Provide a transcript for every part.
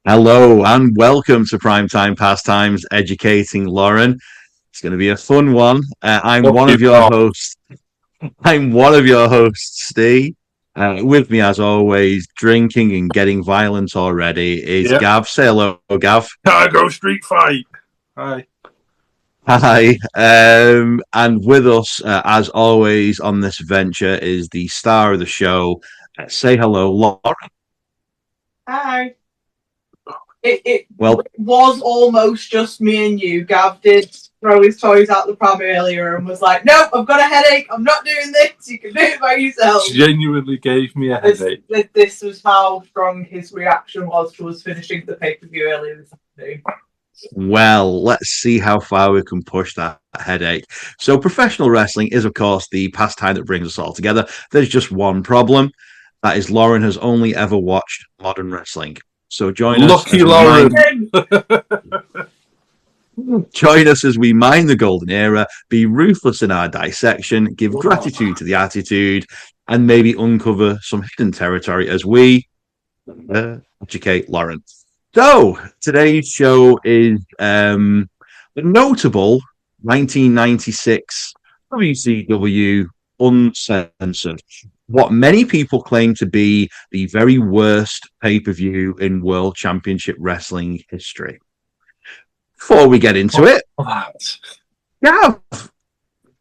Hello and welcome to Primetime Pastimes, educating Lauren. It's going to be a fun one. I'm Fuck one you, of your pal. hosts. I'm one of your hosts, Steve. With me, as always, drinking and getting violent already is Yep. Gav. Say hello, Gav. Cargo Street Fight. Hi. Hi. And with us, as always, on this venture is the star of the show. Say hello, Lauren. Hi. It Well, was almost just me and you. Gav did throw his toys out the pram earlier and was like, "Nope, I've got a headache. I'm not doing this. You can do it by yourself." Genuinely gave me a headache. This was how strong his reaction was to us finishing the pay-per-view earlier this afternoon. Well, let's see how far we can push that headache. So, professional wrestling is, of course, the pastime that brings us all together. There's just one problem. That is, Lauren has only ever watched modern wrestling. So, Lucky Lauren. Join us as we mine the golden era, be ruthless in our dissection, give gratitude to the attitude, and maybe uncover some hidden territory as we educate Lauren. So today's show is the notable 1996 WCW Uncensored. What many people claim to be the very worst pay-per-view in World Championship Wrestling history. Before we get into it, yeah,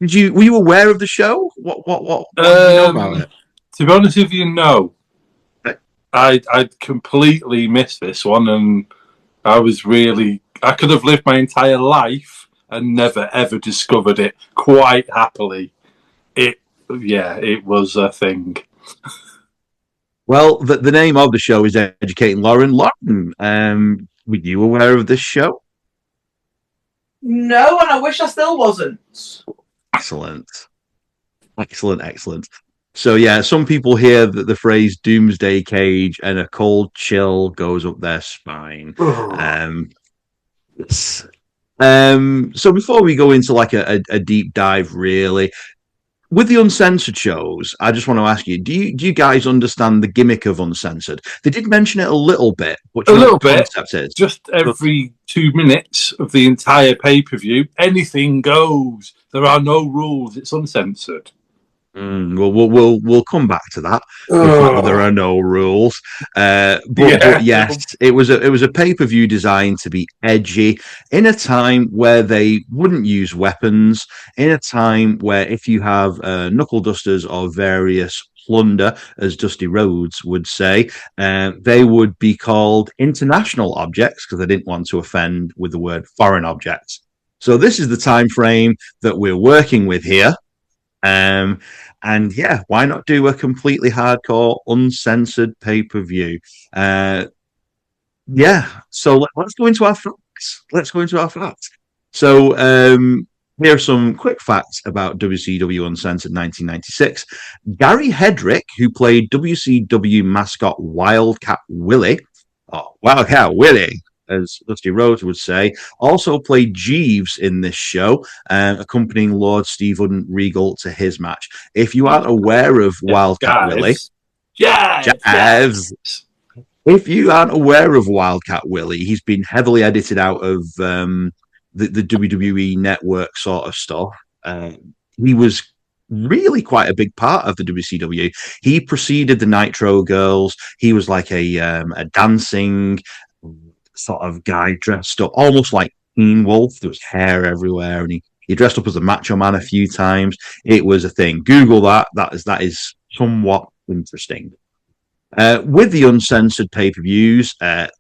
were you aware of the show? What do you know about it? To be honest with you, no. I'd completely missed this one, and I could have lived my entire life and never ever discovered it quite happily. It was a thing. Well, the name of the show is Educating Lauren. Lauren, were you aware of this show? No, and I wish I still wasn't. Excellent. So, yeah, some people hear that the phrase Doomsday Cage and a cold chill goes up their spine. So before we go into like a deep dive, really, with the Uncensored shows, I just want to ask you, do you guys understand the gimmick of Uncensored? They did mention it a little bit, but a little bit. Concept is just every 2 minutes of the entire pay-per-view, anything goes. There are no rules. It's uncensored. We'll come back to that. The fact that there are no rules, but yes, it was a pay-per-view designed to be edgy in a time where they wouldn't use weapons, in a time where if you have knuckle dusters or various plunder, as Dusty Rhodes would say, they would be called international objects because they didn't want to offend with the word foreign objects. So this is the time frame that we're working with here. And yeah, why not do a completely hardcore, uncensored pay-per-view? Yeah, so let's go into our facts. So here are some quick facts about WCW Uncensored 1996. Gary Hedrick, who played WCW mascot Wildcat Willie, as Dusty Rhodes would say, also played Jeeves in this show, accompanying Lord Stephen Regal to his match. If you aren't aware of Wildcat Willie, if you aren't aware of Wildcat Willie, he's been heavily edited out of the WWE network sort of stuff. He was really quite a big part of the WCW. He preceded the Nitro Girls. He was like a dancing sort of guy dressed up almost like Teen Wolf. There was hair everywhere, and he dressed up as a Macho Man a few times. It was a thing. Google that. That is somewhat interesting. With the Uncensored pay-per-views,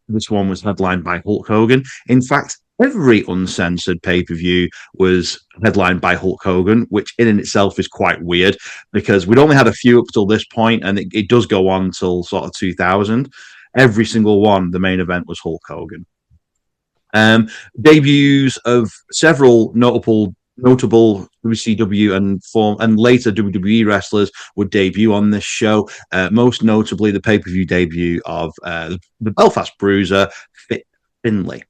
this one was headlined by Hulk Hogan. In fact, every Uncensored pay-per-view was headlined by Hulk Hogan, which in itself is quite weird because we'd only had a few up till this point, and it does go on till sort of 2000. Every single one, the main event was Hulk Hogan. Debuts of several notable WCW and later WWE wrestlers would debut on this show. Most notably, the pay-per-view debut of the Belfast Bruiser, Fit Finlay.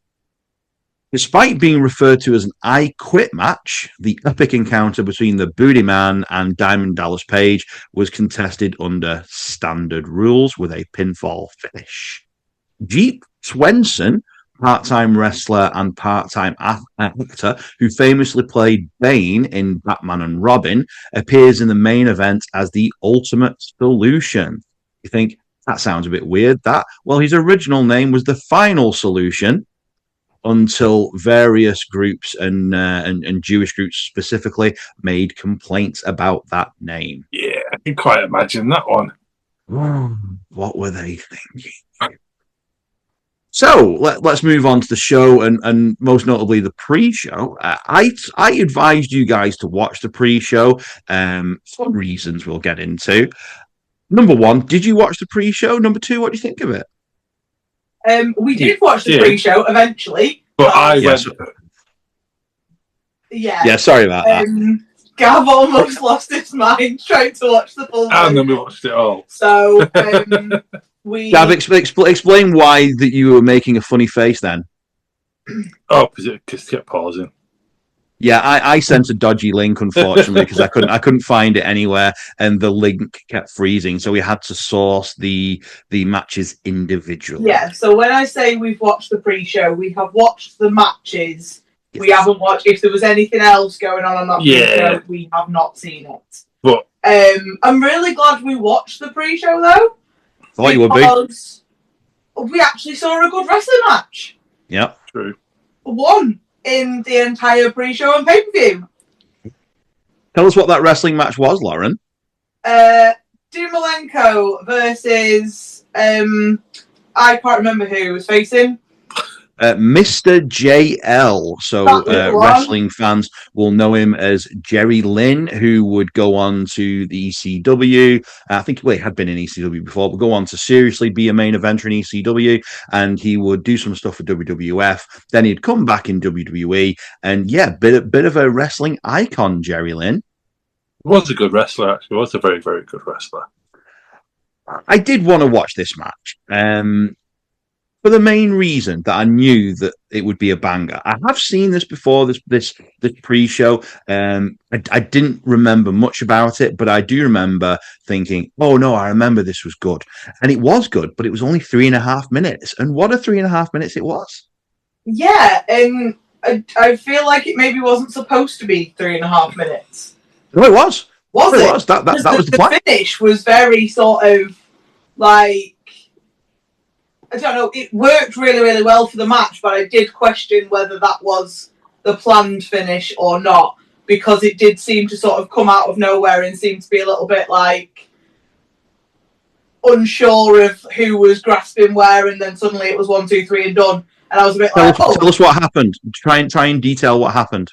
Despite being referred to as an I Quit match, the epic encounter between the Booty Man and Diamond Dallas Page was contested under standard rules with a pinfall finish. Jeep Swenson, part-time wrestler and part-time actor who famously played Bane in Batman and Robin, appears in the main event as the Ultimate Solution. You think, that sounds a bit weird, that? Well, his original name was the Final Solution until various groups and Jewish groups specifically made complaints about that name. Yeah, I can quite imagine that one. What were they thinking? So let's move on to the show and most notably the pre-show. I advised you guys to watch the pre-show for reasons we'll get into. Number one, did you watch the pre-show? Number two, what do you think of it? We did watch the pre-show eventually. But I went... Yeah, sorry about that. Gav almost lost his mind trying to watch the full And then we watched it all. So, Gav, explain why that you were making a funny face then. Oh, because it just kept pausing. Yeah, I sent a dodgy link, unfortunately, because I couldn't find it anywhere, and the link kept freezing, so we had to source the matches individually. Yeah, so when I say we've watched the pre-show, we have watched the matches. Yes. We haven't watched. If there was anything else going on that pre-show, we have not seen it. But I'm really glad we watched the pre-show though. Thought you would be. Because we actually saw a good wrestling match. Yeah, true. One in the entire pre-show and pay-per-view. Tell us what that wrestling match was, Lauren. Dumalenko versus I can't remember who was facing. Mr. JL. So wrestling fans will know him as Jerry Lynn, who would go on to the ECW. I think he had been in ECW before, but go on to seriously be a main eventer in ECW, and he would do some stuff for WWF. Then he'd come back in WWE, and bit of a wrestling icon, Jerry Lynn. He was a good wrestler, actually. He was a very, very good wrestler. I did want to watch this match. For the main reason that I knew that it would be a banger. I have seen this before, this pre-show. I didn't remember much about it, but I do remember thinking, oh no, I remember this was good. And it was good, but it was only 3.5 minutes. And what a 3.5 minutes it was. Yeah, and I feel like it maybe wasn't supposed to be 3.5 minutes. No, it was. Was it? It was. That was the plan. The finish was very sort of like, I don't know, it worked really, really well for the match, but I did question whether that was the planned finish or not, because it did seem to sort of come out of nowhere and seem to be a little bit like unsure of who was grasping where, and then suddenly it was 1, 2, 3 and done. And I was a bit tell us what happened. Try and detail what happened.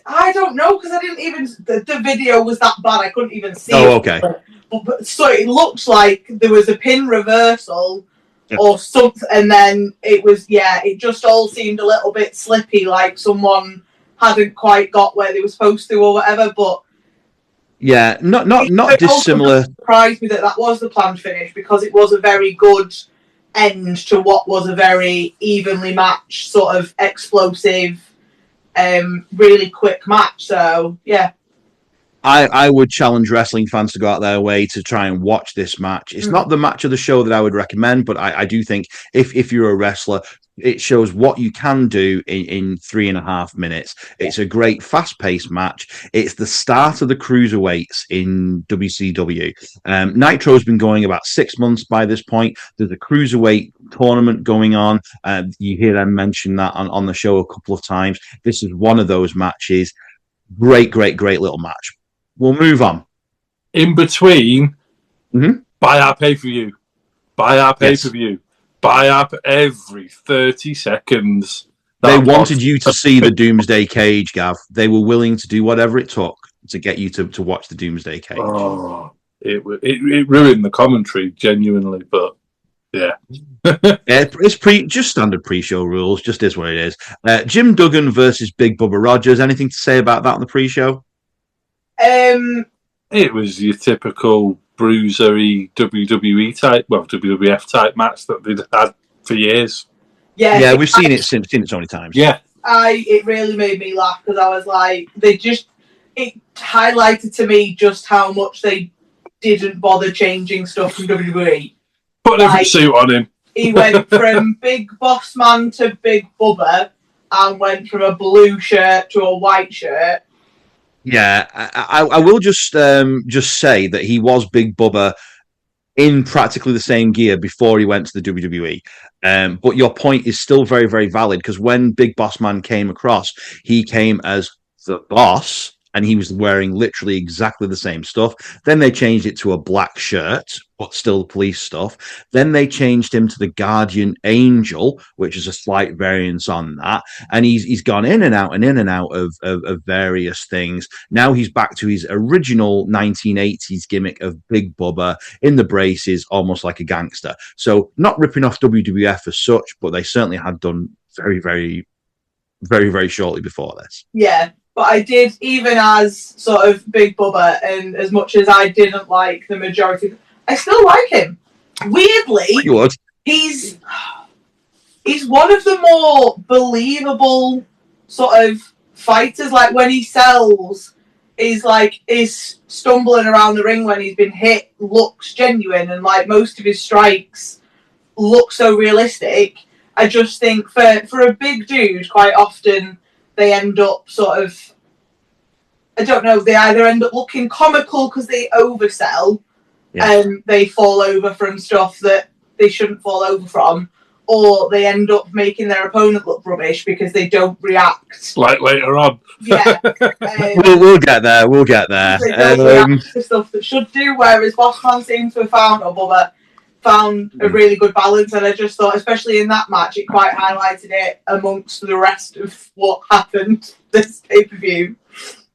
I don't know, because I didn't even, the video was that bad, I couldn't even see it. Oh, okay. But so it looks like there was a pin reversal or something, and then it was, it just all seemed a little bit slippy, like someone hadn't quite got where they were supposed to or whatever, but not dissimilar. It surprised me that was the planned finish, because it was a very good end to what was a very evenly matched, sort of explosive, really quick match, so yeah. I would challenge wrestling fans to go out their way to try and watch this match. It's not the match of the show that I would recommend, but I do think if you're a wrestler, it shows what you can do in 3.5 minutes. It's a great fast-paced match. It's the start of the cruiserweights in WCW. Nitro's been going about 6 months by this point. There's a cruiserweight tournament going on. You hear them mention that on the show a couple of times. This is one of those matches. Great little match. We'll move on. In between, buy our pay-per-view. Buy our pay-per-view. Yes. Buy up every 30 seconds. They wanted you to see the Doomsday Cage, Gav. They were willing to do whatever it took to get you to watch the Doomsday Cage. Oh, it ruined the commentary, genuinely, but yeah. It's just standard pre-show rules, just is what it is. Jim Duggan versus Big Bubba Rogers. Anything to say about that on the pre-show? It was your typical bruisery WWE type, WWF type match that they'd had for years. Yeah, we've seen it so many times. Yeah, it really made me laugh, because I was like, it highlighted to me just how much they didn't bother changing stuff from WWE. Put a different suit on him. he went from Big Boss Man to Big Bubba and went from a blue shirt to a white shirt. Yeah, I will just say that he was Big Bubba in practically the same gear before he went to the WWE. But your point is still very, very valid, because when Big Boss Man came across, he came as the boss, and he was wearing literally exactly the same stuff. Then they changed it to a black shirt, but still police stuff. Then they changed him to the Guardian Angel, which is a slight variance on that. And he's gone in and out and in and out of various things. Now he's back to his original 1980s gimmick of Big Bubba in the braces, almost like a gangster. So not ripping off WWF as such, but they certainly had done very, very, very, very shortly before this. Yeah. But I did, even as sort of Big Bubba, and as much as I didn't like the majority, I still like him. Weirdly, he's one of the more believable sort of fighters. Like when he sells, is stumbling around the ring when he's been hit, looks genuine, and like most of his strikes look so realistic. I just think for a big dude, quite often they end up sort of, I don't know, they either end up looking comical because they oversell and they fall over from stuff that they shouldn't fall over from, or they end up making their opponent look rubbish because they don't react. Like later on. Yeah. We'll get there. We'll get there. They don't react to stuff that should do, whereas Bossman seems to have found, or Bubba, found a really good balance, and I just thought, especially in that match, it quite highlighted it amongst the rest of what happened this pay-per-view.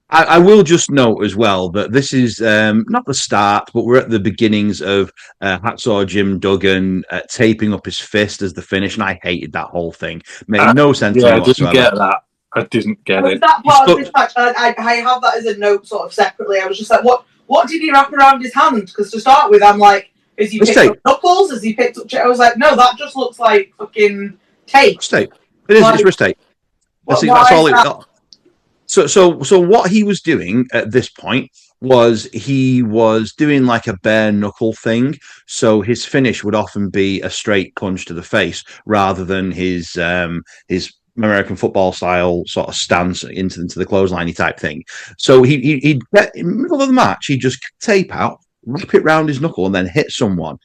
I will just note as well that this is not the start, but we're at the beginnings of Hacksaw Jim Duggan taping up his fist as the finish, and I hated that whole thing. Made no sense. Yeah, I didn't get that. I didn't get it. That part of this match, I have that as a note sort of separately. I was just like, what did he wrap around his hand? Because to start with, I'm like, has he picked up knuckles? Has he picked up... I was like, no, that just looks like fucking tape. It's tape. It is, it's wrist tape. That's all it... So what he was doing at this point was he was doing like a bare knuckle thing. So his finish would often be a straight punch to the face rather than his American football style sort of stance into the clothesline type thing. So he'd get in the middle of the match, he'd just tape out, wrap it round his knuckle, and then hit someone.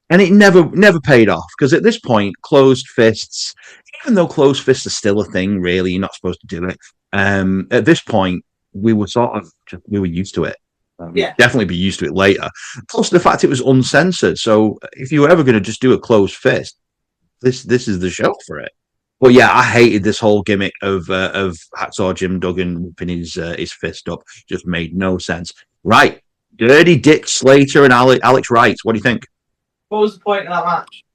And it never paid off, because at this point, closed fists, even though closed fists are still a thing, really, you're not supposed to do it. At this point, we were used to it. Definitely be used to it later. Plus the fact it was uncensored. So if you were ever going to just do a closed fist, this is the show for it. But yeah, I hated this whole gimmick of Hacksaw Jim Duggan whipping his fist up. Just made no sense. Right. Dirty Dick Slater and Alex Wright. What do you think? What was the point of that match?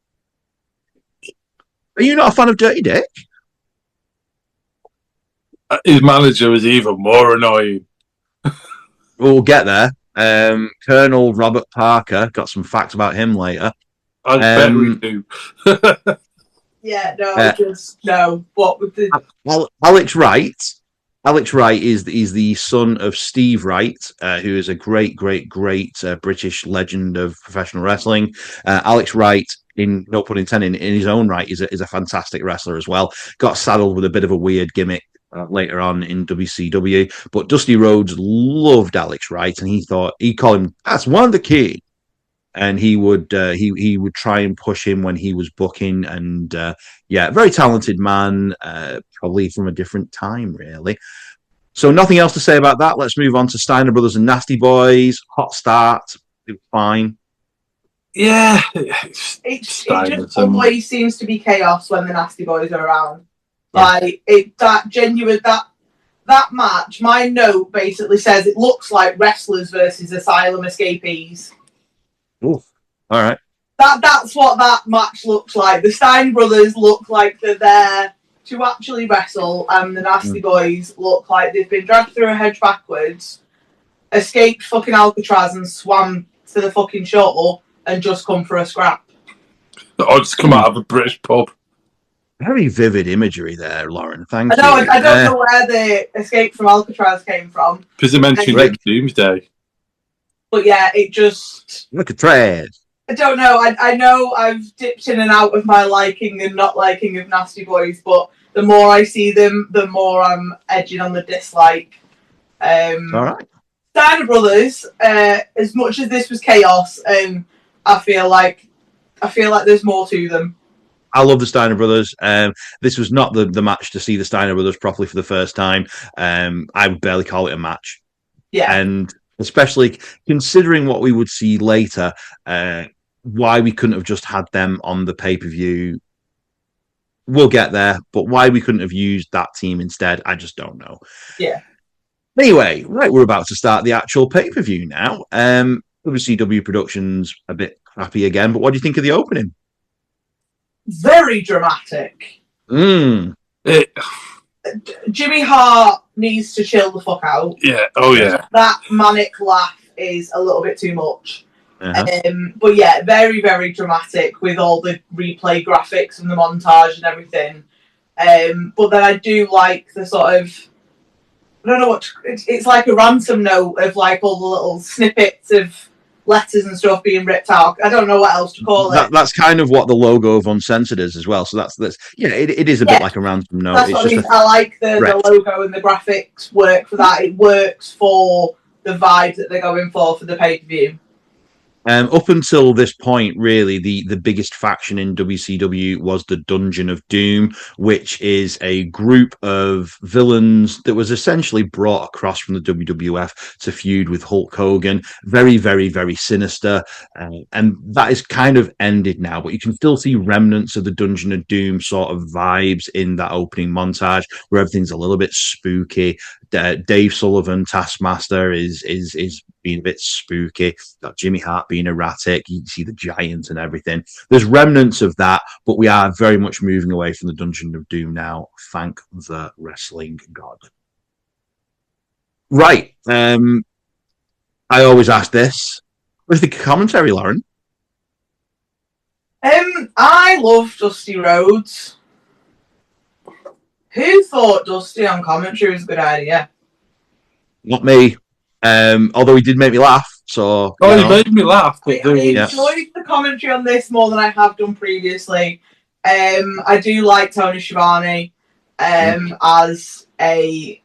Are you not a fan of Dirty Dick? His manager was even more annoying. We'll get there. Colonel Robert Parker, got some facts about him later. I bet we do. Yeah, no. What with the Alex Wright? Alex Wright is the son of Steve Wright, who is a great British legend of professional wrestling. Alex Wright, in no pun intended, in his own right, is a fantastic wrestler as well. Got saddled with a bit of a weird gimmick later on in WCW, but Dusty Rhodes loved Alex Wright, and he'd call him, that's one of the key. And he would try and push him when he was booking, and very talented man, probably from a different time, really. So nothing else to say about that. Let's move on to Steiner Brothers and Nasty Boys. Hot start, it was fine. Yeah, it just always seems to be chaos when the Nasty Boys are around. Like that match. My note basically says it looks like wrestlers versus asylum escapees. Ooh, all right. That's what that match looks like. The Stein brothers look like they're there to actually wrestle, and the Nasty Boys look like they've been dragged through a hedge backwards, escaped fucking Alcatraz, and swam to the fucking shore and just come for a scrap. Or just come out of a British pub. Very vivid imagery there, Lauren. Thank you. I don't know where the escape from Alcatraz came from. Because they mentioned Doomsday. But yeah, it just... Look at trash. I don't know. I know I've dipped in and out of my liking and not liking of Nasty Boys, but the more I see them, the more I'm edging on the dislike. All right. Steiner Brothers, as much as this was chaos, I feel like there's more to them. I love the Steiner brothers. This was not the match to see the Steiner brothers properly for the first time. I would barely call it a match. Yeah. And especially considering what we would see later, why we couldn't have just had them on the pay-per-view. We'll get there, but why we couldn't have used that team instead, I just don't know. Yeah. Anyway, right, we're about to start the actual pay-per-view now. WCW Productions a bit crappy again, but what do you think of the opening? Very dramatic. Jimmy Hart needs to chill the fuck out. Yeah. Oh yeah. That manic laugh is a little bit too much. Uh-huh. But yeah, very, very dramatic with all the replay graphics and the montage and everything. But then I do like the sort of, I don't know what, it's like a ransom note of like all the little snippets of letters and stuff being ripped out. I don't know what else to call it. That's kind of what the logo of Uncensored is as well. So that's yeah, it is a bit like a ransom note. That's what I mean. I like the logo and the graphics work for that. It works for the vibe that they're going for the pay-per-view. Up until this point, really, the biggest faction in WCW was the Dungeon of Doom, which is a group of villains that was essentially brought across from the WWF to feud with Hulk Hogan. Very, very, very sinister. And that is kind of ended now, but you can still see remnants of the Dungeon of Doom sort of vibes in that opening montage where everything's a little bit spooky. Dave Sullivan, Taskmaster, is being a bit spooky. Got Jimmy Hart being erratic. You see the Giant and everything. There's remnants of that, but we are very much moving away from the Dungeon of Doom now. Thank the wrestling god. Right. I always ask this. What do you think of commentary, Lauren? I love Dusty Rhodes. Who thought Dusty on commentary was a good idea? Not me. Although he did make me laugh. So he made me laugh. I enjoyed the commentary on this more than I have done previously. I do like Tony Schiavone as a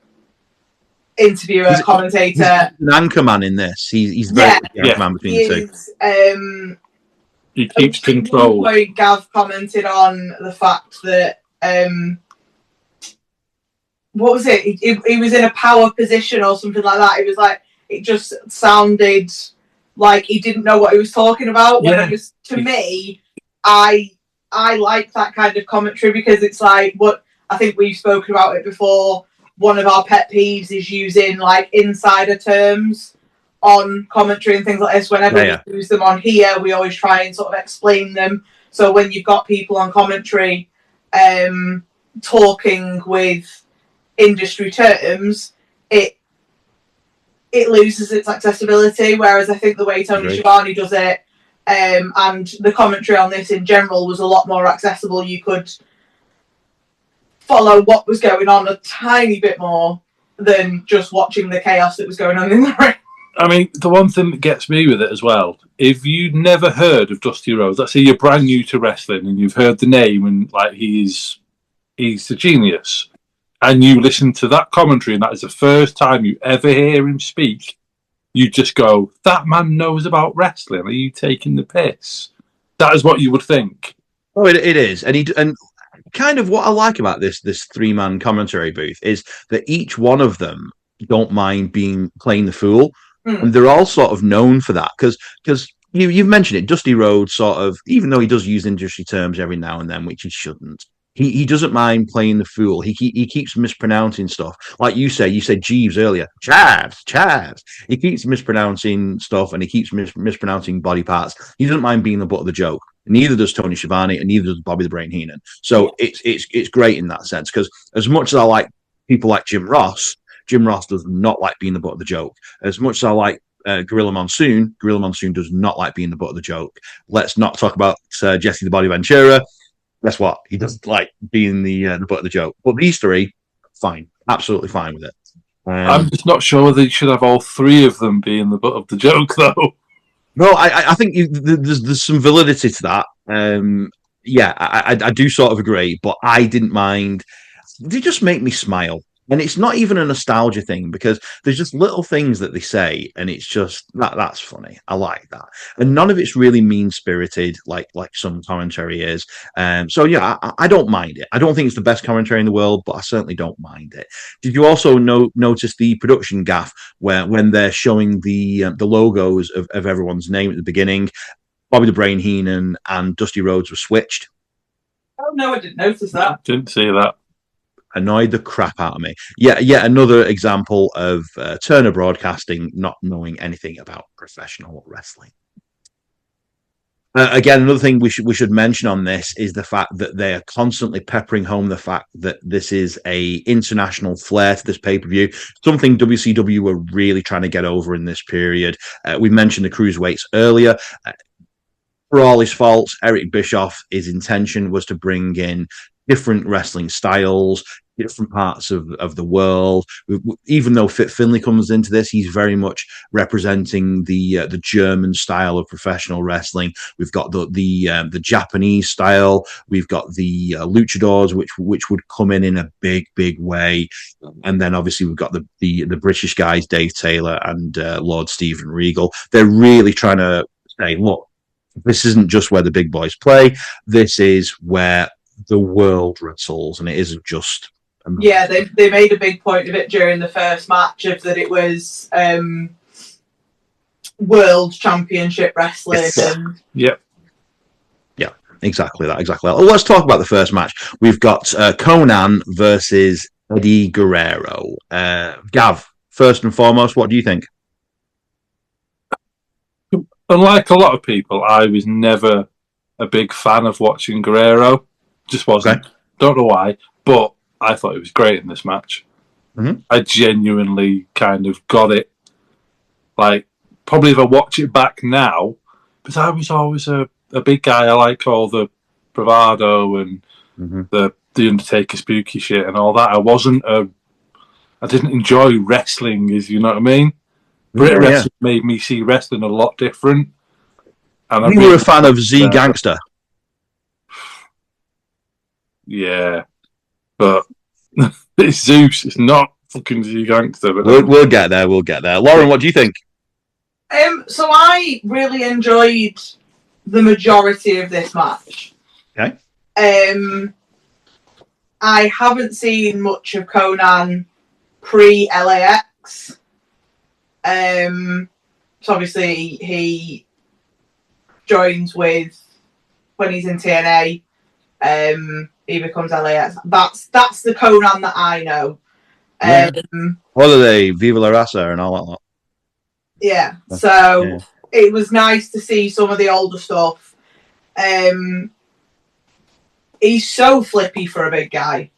interviewer, commentator. He's an anchorman in this. He's very good anchorman between the two. He keeps control. At one point, Gav commented on the fact that what was it? He was in a power position or something like that. It was like it just sounded like he didn't know what he was talking about. When it was, to me, I like that kind of commentary because it's like what I think we've spoken about it before. One of our pet peeves is using like insider terms on commentary and things like this. Whenever we use them on here, we always try and sort of explain them. So when you've got people on commentary talking with industry terms, it loses its accessibility. Whereas I think the way Tony Schiavone does it, and the commentary on this in general was a lot more accessible. You could follow what was going on a tiny bit more than just watching the chaos that was going on in the ring. I mean, the one thing that gets me with it as well, if you'd never heard of Dusty Rhodes, let's say you're brand new to wrestling and you've heard the name and like he's a genius, and you listen to that commentary and that is the first time you ever hear him speak, you just go, that man knows about wrestling. Are you taking the piss? That is what you would think. Oh, it is. And kind of what I like about this three-man commentary booth is that each one of them don't mind playing the fool. And they're all sort of known for that because you've mentioned it. Dusty Rhodes sort of, even though he does use industry terms every now and then, which he shouldn't, he doesn't mind playing the fool. He keeps mispronouncing stuff. Like you said Jeeves earlier. Chavs. He keeps mispronouncing stuff and he keeps mispronouncing body parts. He doesn't mind being the butt of the joke. Neither does Tony Schiavone and neither does Bobby the Brain Heenan. So it's great in that sense because as much as I like people like Jim Ross does not like being the butt of the joke. As much as I like Gorilla Monsoon does not like being the butt of the joke. Let's not talk about Jesse the Body Ventura. Guess what? He doesn't like being the butt of the joke. But these three, fine. Absolutely fine with it. I'm just not sure they should have all three of them being the butt of the joke, though. No, I think there's some validity to that. Yeah, I do sort of agree, but I didn't mind. They just make me smile. And it's not even a nostalgia thing because there's just little things that they say, and it's just that's funny. I like that, and none of it's really mean spirited like some commentary is. So yeah, I don't mind it. I don't think it's the best commentary in the world, but I certainly don't mind it. Did you also notice the production gaff where when they're showing the logos of everyone's name at the beginning? Bobby the Brain Heenan and Dusty Rhodes were switched. Oh no, I didn't notice that. Didn't see that. Annoyed the crap out of me. Yeah, another example of Turner Broadcasting not knowing anything about professional wrestling. Again, another thing we should mention on this is the fact that they are constantly peppering home the fact that this is a international flair to this pay-per-view, something WCW were really trying to get over in this period. We mentioned the cruiserweights earlier. For all his faults, Eric Bischoff, his intention was to bring in different wrestling styles, different parts of the world. Even though Fit Finlay comes into this, he's very much representing the German style of professional wrestling. We've got the Japanese style. We've got the luchadors, which would come in a big way, and then obviously we've got the British guys, Dave Taylor and Lord Steven Regal. They're really trying to say, look, this isn't just where the big boys play. This is where the world wrestles, and it isn't just. Yeah, they made a big point of it during the first match of that it was World Championship Wrestling. Yes. And... Yep. Yeah, exactly that. Well, let's talk about the first match. We've got Konan versus Eddie Guerrero. Gav, first and foremost, what do you think? Unlike a lot of people, I was never a big fan of watching Guerrero. Just wasn't. Okay. Don't know why, but I thought it was great in this match. Mm-hmm. I genuinely kind of got it. Like, probably if I watch it back now, but I was always a big guy. I like all the bravado and the Undertaker spooky shit and all that. I didn't enjoy wrestling, if you know what I mean. Brit wrestling made me see wrestling a lot different. And you were a fan of Z Gangster. Yeah, but it's Zeus. It's not fucking Z Gangster. But we'll get there. Lauren, what do you think? So I really enjoyed the majority of this match. Okay. I haven't seen much of Konan pre-LAX. So obviously he joins with when he's in TNA. He becomes LAX. That's the Konan that I know. Holiday, Viva La Raza, and all that lot. Yeah. So it was nice to see some of the older stuff. He's so flippy for a big guy.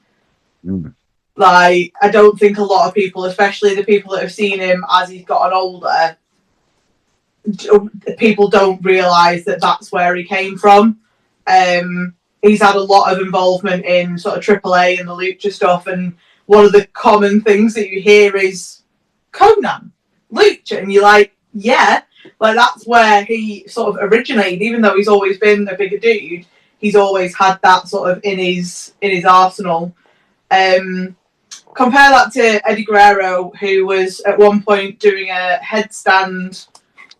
Like, I don't think a lot of people, especially the people that have seen him as he's gotten older, people don't realise that that's where he came from. He's had a lot of involvement in sort of AAA and the Lucha stuff, and one of the common things that you hear is Konan, Lucha, and you're like, yeah, like that's where he sort of originated. Even though he's always been a bigger dude, he's always had that sort of in his arsenal. Compare that to Eddie Guerrero, who was at one point doing a headstand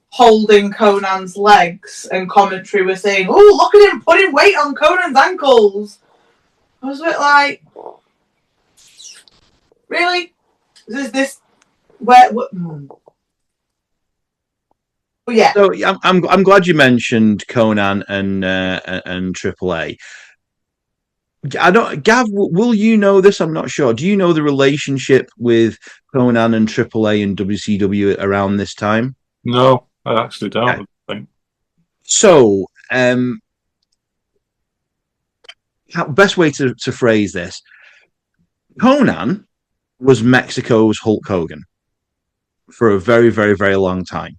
holding Conan's legs, and commentary was saying, "Oh, look at him putting weight on Conan's ankles." I was a bit like, really? Is this where? But yeah. So I'm glad you mentioned Konan and AAA. I don't, Gav. Will you know this? I'm not sure. Do you know the relationship with Konan and AAA and WCW around this time? No, I actually don't think. So, best way to phrase this: Konan was Mexico's Hulk Hogan for a very, very, very long time.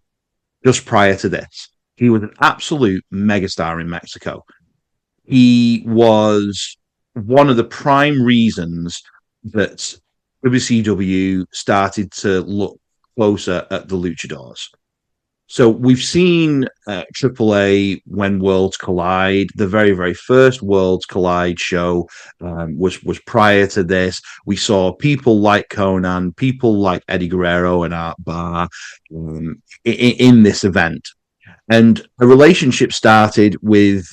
Just prior to this, he was an absolute megastar in Mexico. He was one of the prime reasons that WCW started to look closer at the luchadors. So we've seen AAA when Worlds Collide. The very, very first Worlds Collide show was prior to this. We saw people like Konan, people like Eddie Guerrero and Art Barr in this event. And a relationship started with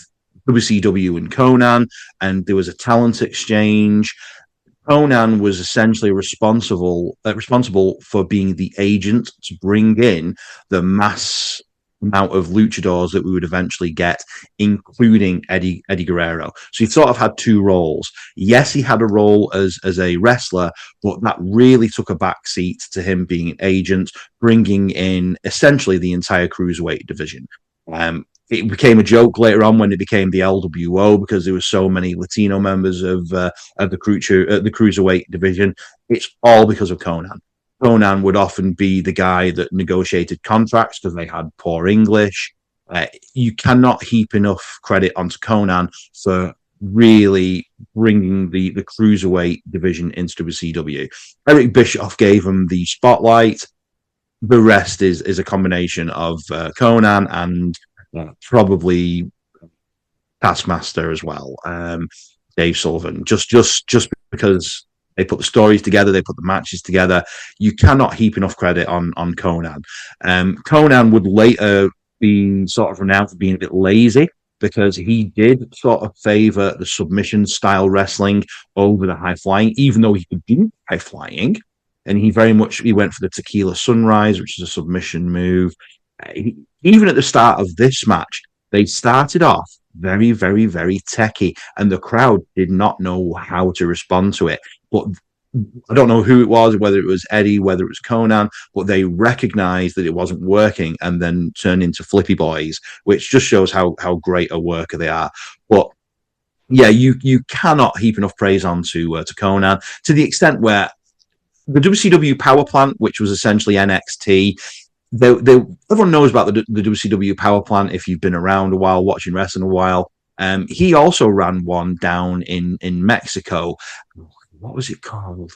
WCW and Konan, and there was a talent exchange. Konan was essentially responsible for being the agent to bring in the mass amount of luchadors that we would eventually get, including Eddie Guerrero. So he sort of had two roles. Yes, he had a role as a wrestler, but that really took a backseat to him being an agent, bringing in essentially the entire cruiserweight division. It became a joke later on when it became the LWO because there were so many Latino members of the cruiserweight division. It's all because of Konan. Konan would often be the guy that negotiated contracts because they had poor English. You cannot heap enough credit onto Konan for really bringing the cruiserweight division into WCW. Eric Bischoff gave him the spotlight. The rest is a combination of Konan and probably Taskmaster as well, Dave Sullivan. Just because they put the stories together, they put the matches together. You cannot heap enough credit on Konan. Konan would later be sort of renowned for being a bit lazy because he did sort of favor the submission style wrestling over the high flying, even though he could do high flying. And he went for the Tequila Sunrise, which is a submission move. Even at the start of this match, they started off very, very, very techy, and the crowd did not know how to respond to it. But I don't know who it was, whether it was Eddie, whether it was Konan, but they recognized that it wasn't working and then turned into Flippy Boys, which just shows how great a worker they are. But yeah, you cannot heap enough praise onto Konan to the extent where the WCW power plant, which was essentially NXT, everyone knows about the WCW power plant if you've been around a while, watching wrestling a while. He also ran one down in Mexico. What was it called?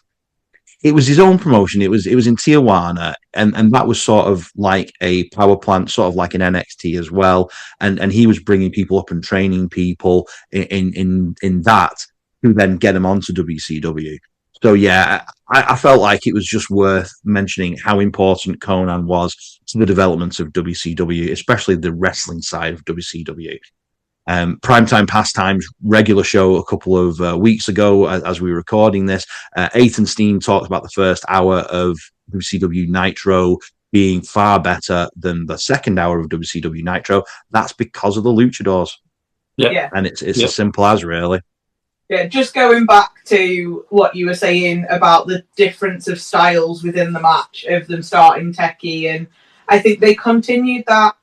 It was his own promotion. It was in Tijuana, and that was sort of like a power plant, sort of like an NXT as well. And he was bringing people up and training people in that to then get them onto WCW. So yeah, I felt like it was just worth mentioning how important Konan was to the development of WCW, especially the wrestling side of WCW. Primetime Pastimes regular show a couple of weeks ago as we were recording this. Ethan Steen talked about the first hour of WCW Nitro being far better than the second hour of WCW Nitro. That's because of the luchadors. Yeah. And it's as simple as, really. Yeah, just going back to what you were saying about the difference of styles within the match, of them starting techie, and I think they continued that,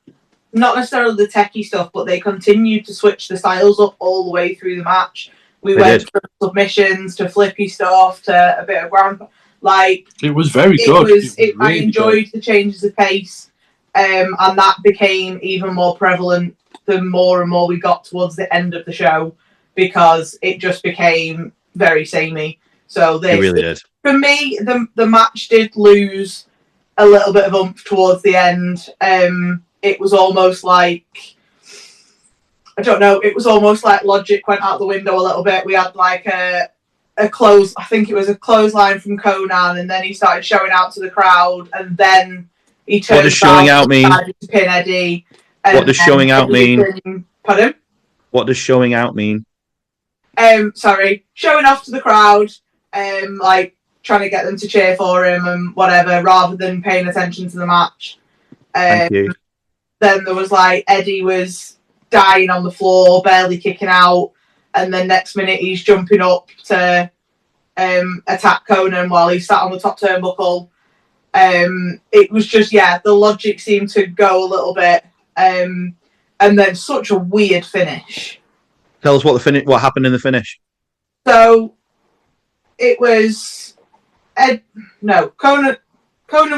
not necessarily the techie stuff, but they continued to switch the styles up all the way through the match. We went from submissions to flippy stuff to a bit of ground. Like, it was very good. I enjoyed the changes of pace, and that became even more prevalent the more and more we got towards the end of the show, because it just became very samey. So it really did. For me, the match did lose a little bit of oomph towards the end. It was almost like, I don't know, it was almost like logic went out the window a little bit. We had like a close, I think it was a clothesline from Konan, and then he started showing out to the crowd, and then he turned what does showing out mean? To pin Eddie. What does showing out mean? Pardon? What does showing out mean? Showing off to the crowd, like trying to get them to cheer for him and whatever, rather than paying attention to the match. Thank you. Then there was like Eddie was dying on the floor, barely kicking out, and then next minute he's jumping up to attack Konan while he's sat on the top turnbuckle. It was just, the logic seemed to go a little bit, and then such a weird finish. Tell us what happened in the finish. So it was Konan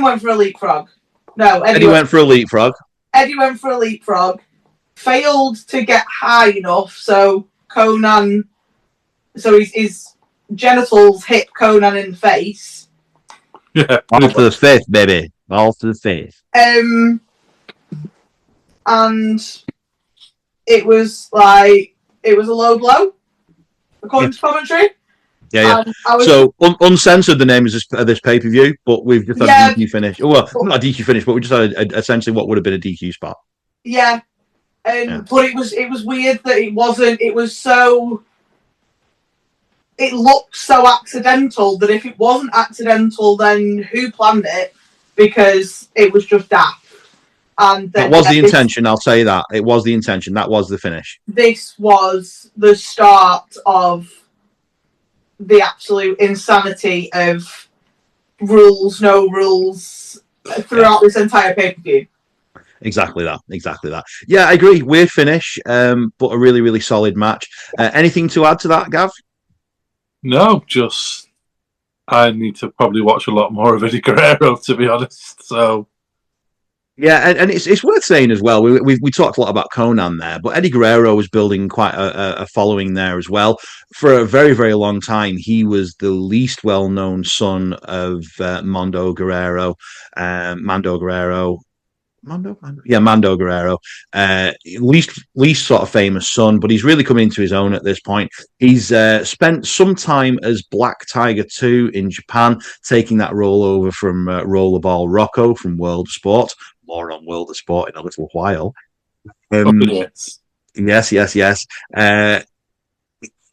went for a leapfrog. No, Eddie went for a leapfrog. Eddie went for a leapfrog, failed to get high enough, so his genitals hit Konan in the face. Yeah, all to the face, baby. All to the face. and it was like it was a low blow according to commentary. Yeah. So Uncensored, the name is this pay-per-view, but we've just had a DQ finish. Well, not a DQ finish, but we just had essentially what would have been a DQ spot. Yeah. But it was weird that it wasn't. It was so. It looked so accidental that if it wasn't accidental, then who planned it? Because it was just daft. And then, that was the intention. I'll say that it was the intention. That was the finish. This was the start of the absolute insanity of rules, no rules throughout this entire pay-per-view. Exactly that. Yeah, I agree. Weird finish, but a really, really solid match. Anything to add to that, Gav? No, just I need to probably watch a lot more of Eddie Guerrero, to be honest. So yeah, and it's worth saying as well. We talked a lot about Konan there, but Eddie Guerrero was building quite a following there as well. For a very, very long time, he was the least well-known son of Mando Guerrero. Mando Guerrero, least sort of famous son, but he's really coming into his own at this point. He's spent some time as Black Tiger 2 in Japan, taking that role over from Rollerball Rocco from World of Sport. More on World of Sport in a little while. Yes.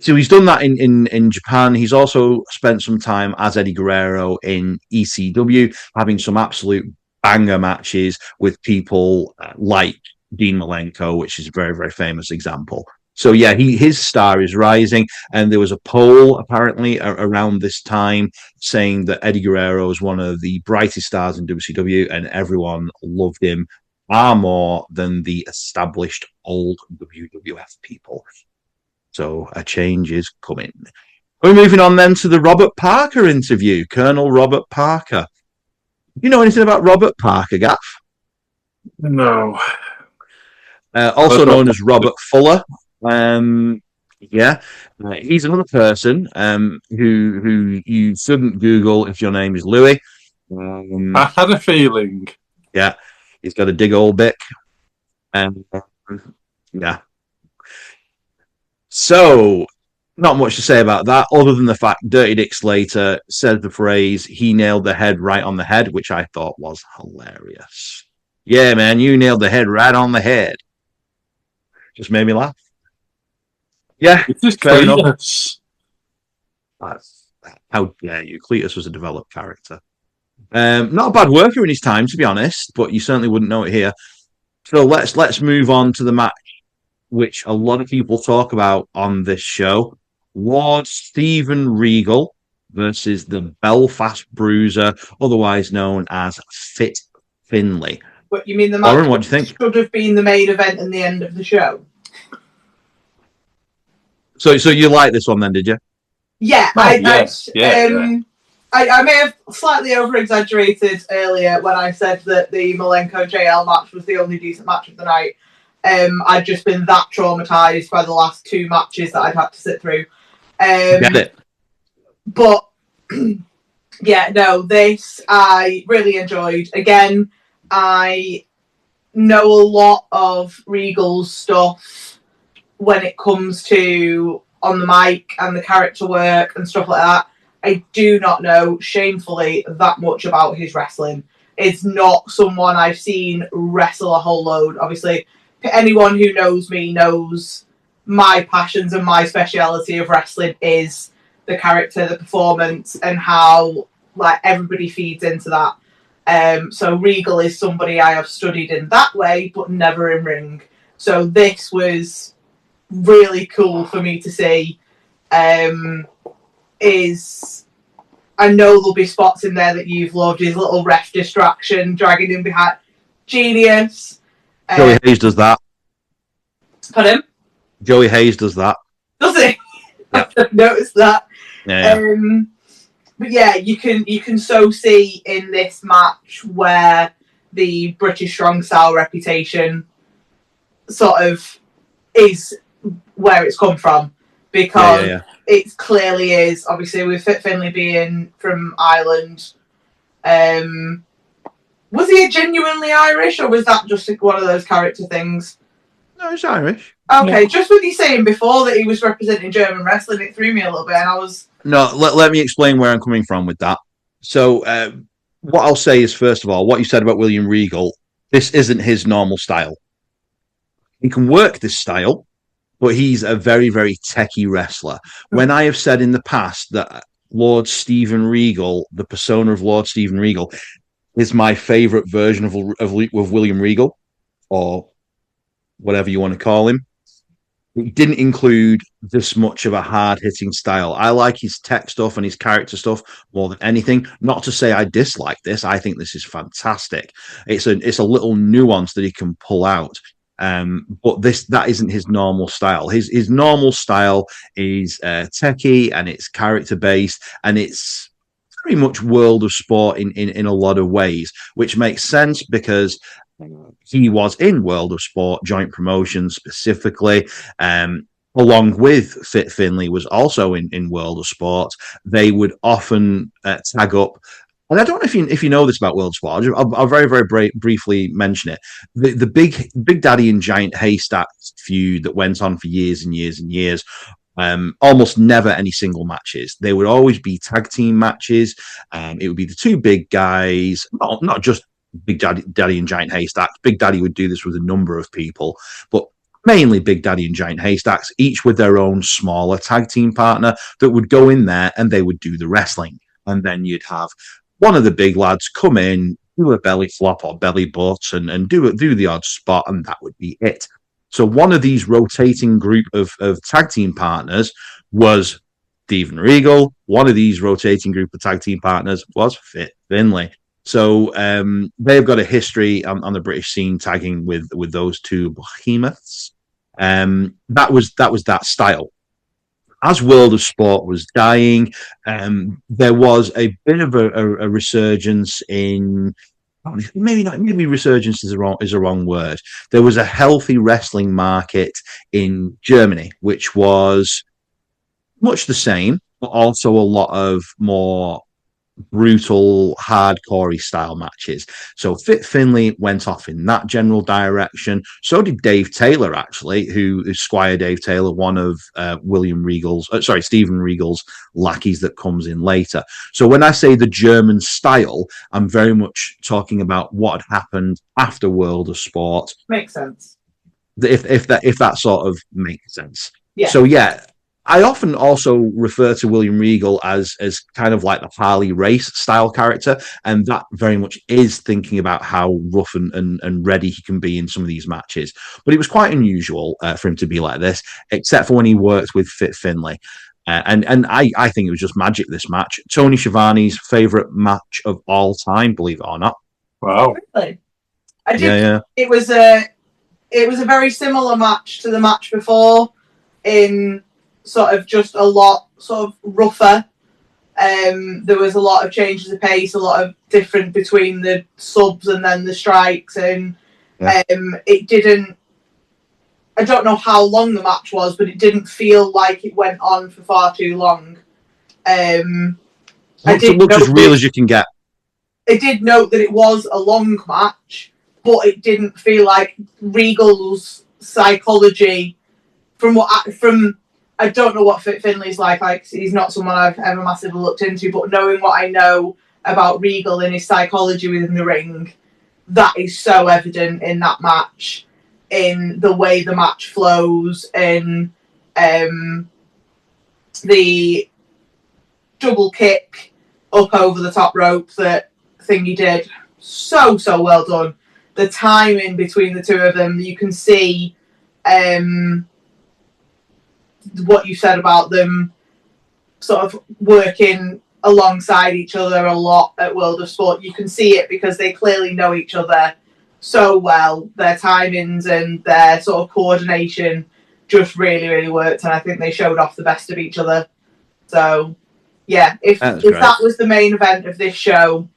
So he's done that in Japan. He's also spent some time as Eddie Guerrero in ECW, having some absolute banger matches with people like Dean Malenko, which is a very, very famous example. So yeah, his star is rising, and there was a poll apparently around this time saying that Eddie Guerrero is one of the brightest stars in WCW, and everyone loved him far more than the established old WWF people. So a change is coming. We're moving on then to the Robert Parker interview. Colonel Robert Parker. Do you know anything about Robert Parker, Gaff? No. Also known as Robert Fuller. He's another person who you shouldn't Google if your name is Louis. I had a feeling. Yeah, he's got a big old bick. Yeah. So, not much to say about that, other than the fact Dirty Dick Slater said the phrase, he nailed the head right on the head, which I thought was hilarious. Yeah, man, you nailed the head right on the head. Just made me laugh. Yeah, it's just fair enough. How dare you? Cletus was a developed character. Not a bad worker in his time, to be honest, but you certainly wouldn't know it here. So let's move on to the match, which a lot of people talk about on this show. Lord Steven Regal versus the Belfast Bruiser, otherwise known as Fit Finlay. What you mean the match? Lauren, what do you think? Should have been the main event and the end of the show. So you liked this one then, did you? Yeah, I may have slightly over-exaggerated earlier when I said that the Malenko JL match was the only decent match of the night. I'd just been that traumatized by the last two matches that I'd had to sit through. Get it. But yeah, no, this I really enjoyed. Again, I know a lot of Regal's stuff when it comes to on the mic and the character work and stuff like that. I do not know, shamefully, that much about his wrestling. It's not someone I've seen wrestle a whole load. Obviously, anyone who knows me knows my passions and my speciality of wrestling is the character, the performance, and how like everybody feeds into that. So Regal is somebody I have studied in that way, but never in ring. So this was really cool for me to see. I know there'll be spots in there that you've loved. His little ref distraction, dragging him behind. Genius. Joey Hayes does that. Pardon? Joey Hayes does that. Does he? Yeah. I've noticed that. Yeah. But yeah, you can so see in this match where the British strong style reputation sort of is where it's come from, because it clearly is. Obviously, with Fit Finlay being from Ireland, Was he genuinely Irish, or was that just one of those character things? No, he's Irish. Okay, just with you saying before that he was representing German wrestling, it threw me a little bit, and I was... No, let me explain where I'm coming from with that. So, what I'll say is, first of all, what you said about William Regal, this isn't his normal style. He can work this style, but he's a very, very techie wrestler. When I have said in the past that Lord Steven Regal, the persona of Lord Steven Regal, is my favorite version of William Regal, or whatever you want to call him, it didn't include this much of a hard-hitting style. I like his tech stuff and his character stuff more than anything. Not to say I dislike this. I think this is fantastic. It's a little nuance that he can pull out. But that isn't his normal style. His normal style is techie, and it's character based, and it's very much World of Sport in a lot of ways, which makes sense because he was in World of Sport joint promotion specifically. Along with Fit Finlay was also in World of Sport. They would often tag up. And I don't know if you know this about World Sport. I'll very, very briefly mention it. The Big Daddy and Giant Haystack feud that went on for years and years and years. Almost never any single matches. They would always be tag team matches. It would be the two big guys, not just Big Daddy and Giant Haystacks. Big Daddy would do this with a number of people, but mainly Big Daddy and Giant Haystacks, each with their own smaller tag team partner that would go in there and they would do the wrestling. And then you'd have one of the big lads come in, do a belly flop or belly butt and do the odd spot, and that would be it. So one of these rotating group of tag team partners was Steven Regal. One of these rotating group of tag team partners was Fit Finlay. So they've got a history on the British scene tagging with those two behemoths. That was that style. As World of Sport was dying, there was a bit of a resurgence in. Maybe resurgence is a wrong word. There was a healthy wrestling market in Germany, which was much the same, but also a lot of more brutal, hardcore style matches. So Fit Finlay went off in that general direction. So did Dave Taylor, actually, who is Squire Dave Taylor, one of Steven Regal's lackeys that comes in later. So when I say the German style, I'm very much talking about what had happened after World of Sport. Makes sense. If that sort of makes sense. Yeah. So yeah. I often also refer to William Regal as kind of like the Harley Race style character, and that very much is thinking about how rough and ready he can be in some of these matches. But it was quite unusual for him to be like this, except for when he worked with Fit Finlay. And I think it was just magic, this match. Tony Schiavone's favourite match of all time, believe it or not. Wow. Really? I did. Yeah. It was a very similar match to the match before, in sort of just a lot sort of rougher. There was a lot of changes of pace, a lot of different between the subs and then the strikes, and it didn't. I don't know how long the match was, but it didn't feel like it went on for far too long. Looked as real as you can get. I did note that it was a long match, but it didn't feel like Regal's psychology. I don't know what Fit Finlay's like he's not someone I've ever massively looked into, but knowing what I know about Regal and his psychology within the ring, that is so evident in that match, in the way the match flows, in the double kick up over the top rope that Thingy did. So well done. The timing between the two of them, you can see what you said about them sort of working alongside each other a lot at World of Sport. You can see it because they clearly know each other so well. Their timings and their sort of coordination just really worked, and I think they showed off the best of each other. So yeah, if that was the main event of this show,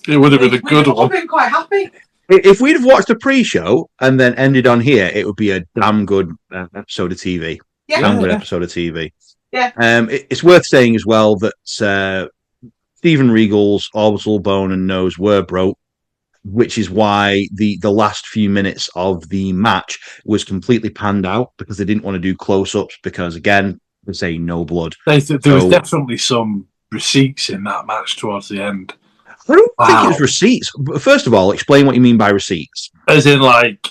it would have been a good one. I've been quite happy. If we'd have watched a pre-show and then ended on here, it would be a damn good episode of TV. Yeah. Damn good episode of TV. Yeah. It's worth saying as well that Steven Regal's orbital bone and nose were broke which is why the last few minutes of the match was completely panned out because they didn't want to do close-ups because, again, they say no blood. There was definitely some receipts in that match towards the end. I don't think it was receipts. First of all, explain what you mean by receipts. As in, like,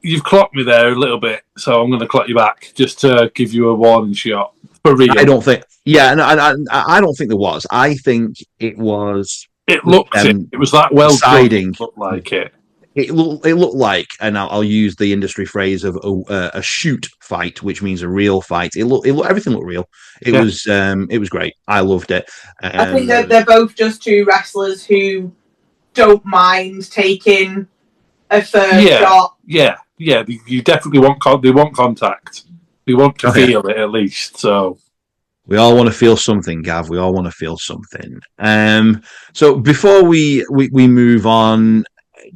you've clocked me there a little bit, so I'm going to clock you back just to give you a warning shot. For real. I don't think... Yeah, and I don't think there was. I think it was... It looked it was that well deciding. It looked like it. It looked like, and I'll use the industry phrase of a shoot fight, which means a real fight. Everything looked real. It was great. I loved it. I think that they're both just two wrestlers who don't mind taking a third shot. Yeah. You definitely want contact. They want to feel it at least. So. We all want to feel something, Gav. We all want to feel something. So before we move on,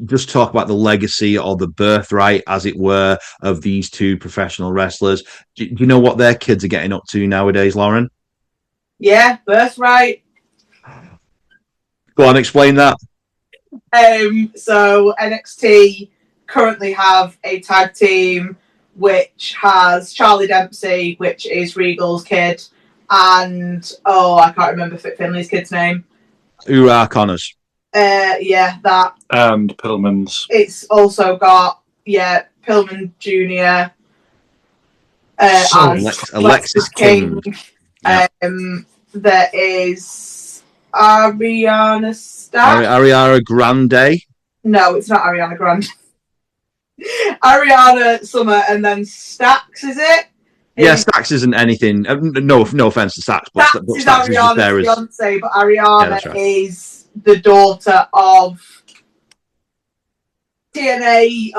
just talk about the legacy or the birthright, as it were, of these two professional wrestlers. Do you know what their kids are getting up to nowadays, Lauren? Yeah, birthright. Go on, explain that. So NXT currently have a tag team which has Charlie Dempsey, which is Regal's kid, and I can't remember Fit Finley's kid's name. Uriah Connors. Yeah, that. And Pillman's. It's also got Pillman Jr. Alexis King. Yeah. There is Ariana Stack. Ariana Grande. No, it's not Ariana Grande. Ariana Summer and then Stax, is it? Yeah, Stax isn't anything. No offense to Stax, but Stax is Stax Ariana's there fiance, but Ariana right. is the daughter of TNA.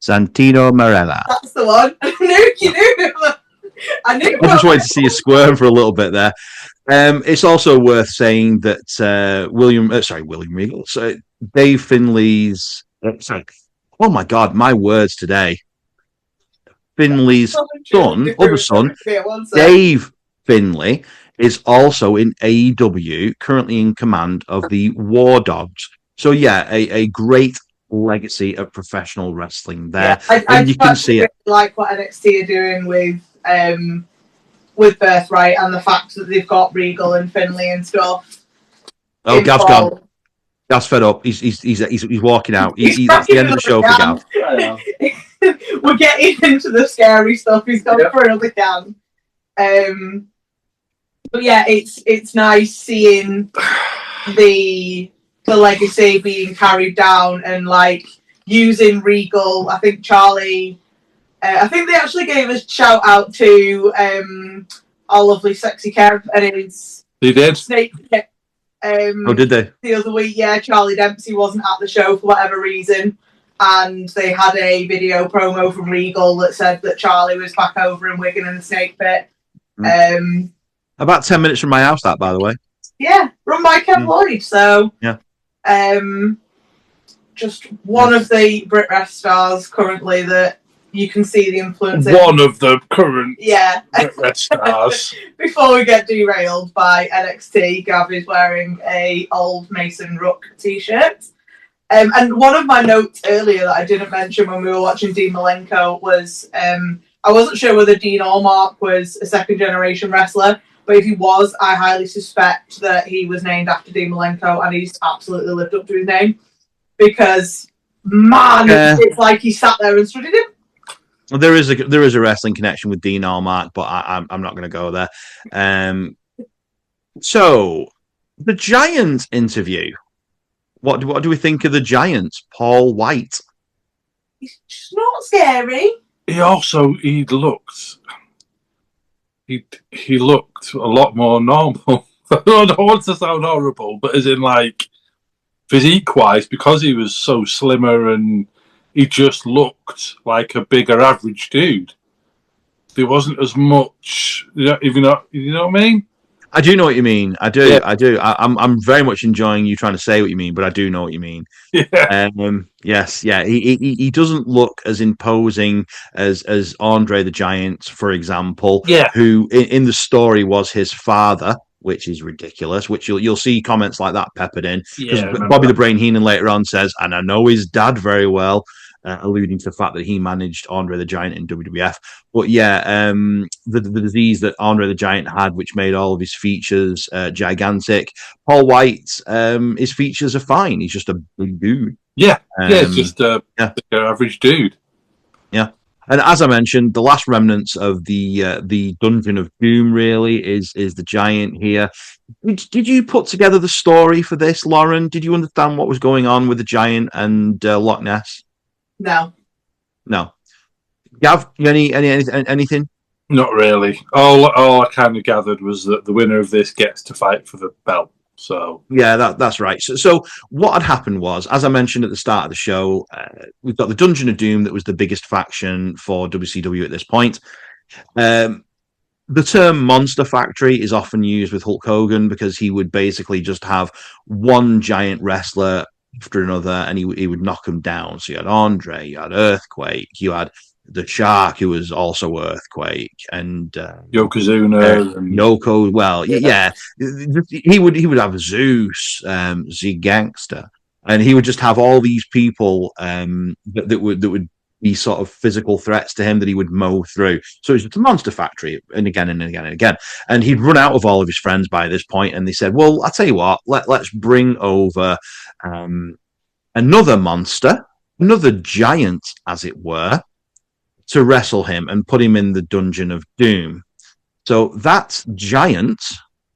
Santino Marella. That's the one. I knew. I just wanted to see you squirm for a little bit there. It's also worth saying that William Regal. So Dave Finley's. Oh my God, my words today. Finley's other son, Dave Finley, is also in AEW, currently in command of the War Dogs. So yeah, a great legacy of professional wrestling there. I can see it. Like what NXT are doing with Birthright and the fact that they've got Regal and Finley and stuff. Oh, Gav's gone. Gav's fed up. He's walking out. That's the end of the show for Gav. We're getting into the scary stuff. He's gone for another can. But yeah, it's nice seeing the legacy being carried down and like using Regal. I think Charlie. I think they actually gave a shout out to our lovely sexy Kev and his. They did. Snake. Did they? The other week, Charlie Dempsey wasn't at the show for whatever reason, and they had a video promo from Regal that said that Charlie was back over in Wigan in the Snake Pit. About 10 minutes from my house, that, by the way. Yeah, run by Kev Lloyd. So yeah, just one of the Brit Ref stars currently that you can see the influence. One of the current Brit Ref stars. Before we get derailed by NXT, Gav is wearing a old Mason Rook t-shirt. And one of my notes earlier that I didn't mention when we were watching Dean Malenko was I wasn't sure whether Dean Allmark was a second generation wrestler, but if he was, I highly suspect that he was named after Dean Malenko and he's absolutely lived up to his name. Because, it's like he sat there and studied him. There is a wrestling connection with Dean Allmark, but I'm not going to go there. So, the Giant interview. What do we think of the Giant? Paul White. He's just not scary. He looked a lot more normal. I don't want to sound horrible, but as in like physique-wise, because he was so slimmer and he just looked like a bigger average dude. There wasn't as much, you know what I mean? I do know what you mean. I do. I'm very much enjoying you trying to say what you mean, but I do know what you mean. Yeah. Yes. Yeah. He doesn't look as imposing as Andre the Giant, for example. Yeah. Who in the story was his father. which is ridiculous. Which you'll see comments like that peppered in because Yeah, Bobby the Brain Heenan later on says, and I know his dad very well, alluding to the fact that he managed Andre the Giant in WWF. But yeah, the disease that Andre the Giant had, which made all of his features gigantic. Paul White, his features are fine. He's just a big dude. Yeah, just an average dude. Yeah. And as I mentioned, the last remnants of the Dungeon of Doom really is the Giant here. Did you put together the story for this, Lauren? Did you understand what was going on with the Giant and Loch Ness? No. Gav, anything? Not really. All I kind of gathered was that the winner of this gets to fight for the belt. So yeah, that's right. So what had happened was, as I mentioned at the start of the show, we've got the Dungeon of Doom that was the biggest faction for WCW at this point. The term Monster Factory is often used with Hulk Hogan because he would basically just have one giant wrestler after another, and he would knock them down. So you had Andre, you had Earthquake, you had the Shark, who was also Earthquake, and Yokozuna, and Yoko. Well, yeah, he would have Zeus, Z Gangster, and he would just have all these people that would be sort of physical threats to him that he would mow through. So it's a monster factory, and again and again and again. And he'd run out of all of his friends by this point, and they said, "Well, I'll tell you what, let's bring over another monster, another giant, as it were, to wrestle him and put him in the Dungeon of Doom." So that giant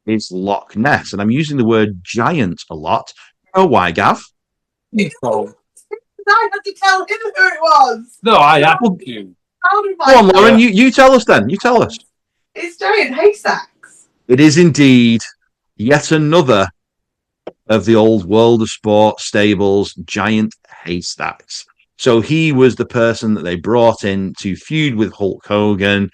is Loch Ness, and I'm using the word giant a lot. Oh, why, Gav? I had to tell him who it was. No, I have to. Go on, Lauren. You tell us then. You tell us. It's Giant Haystacks. It is indeed yet another of the old World of Sport stables, Giant Haystacks. So he was the person that they brought in to feud with Hulk Hogan.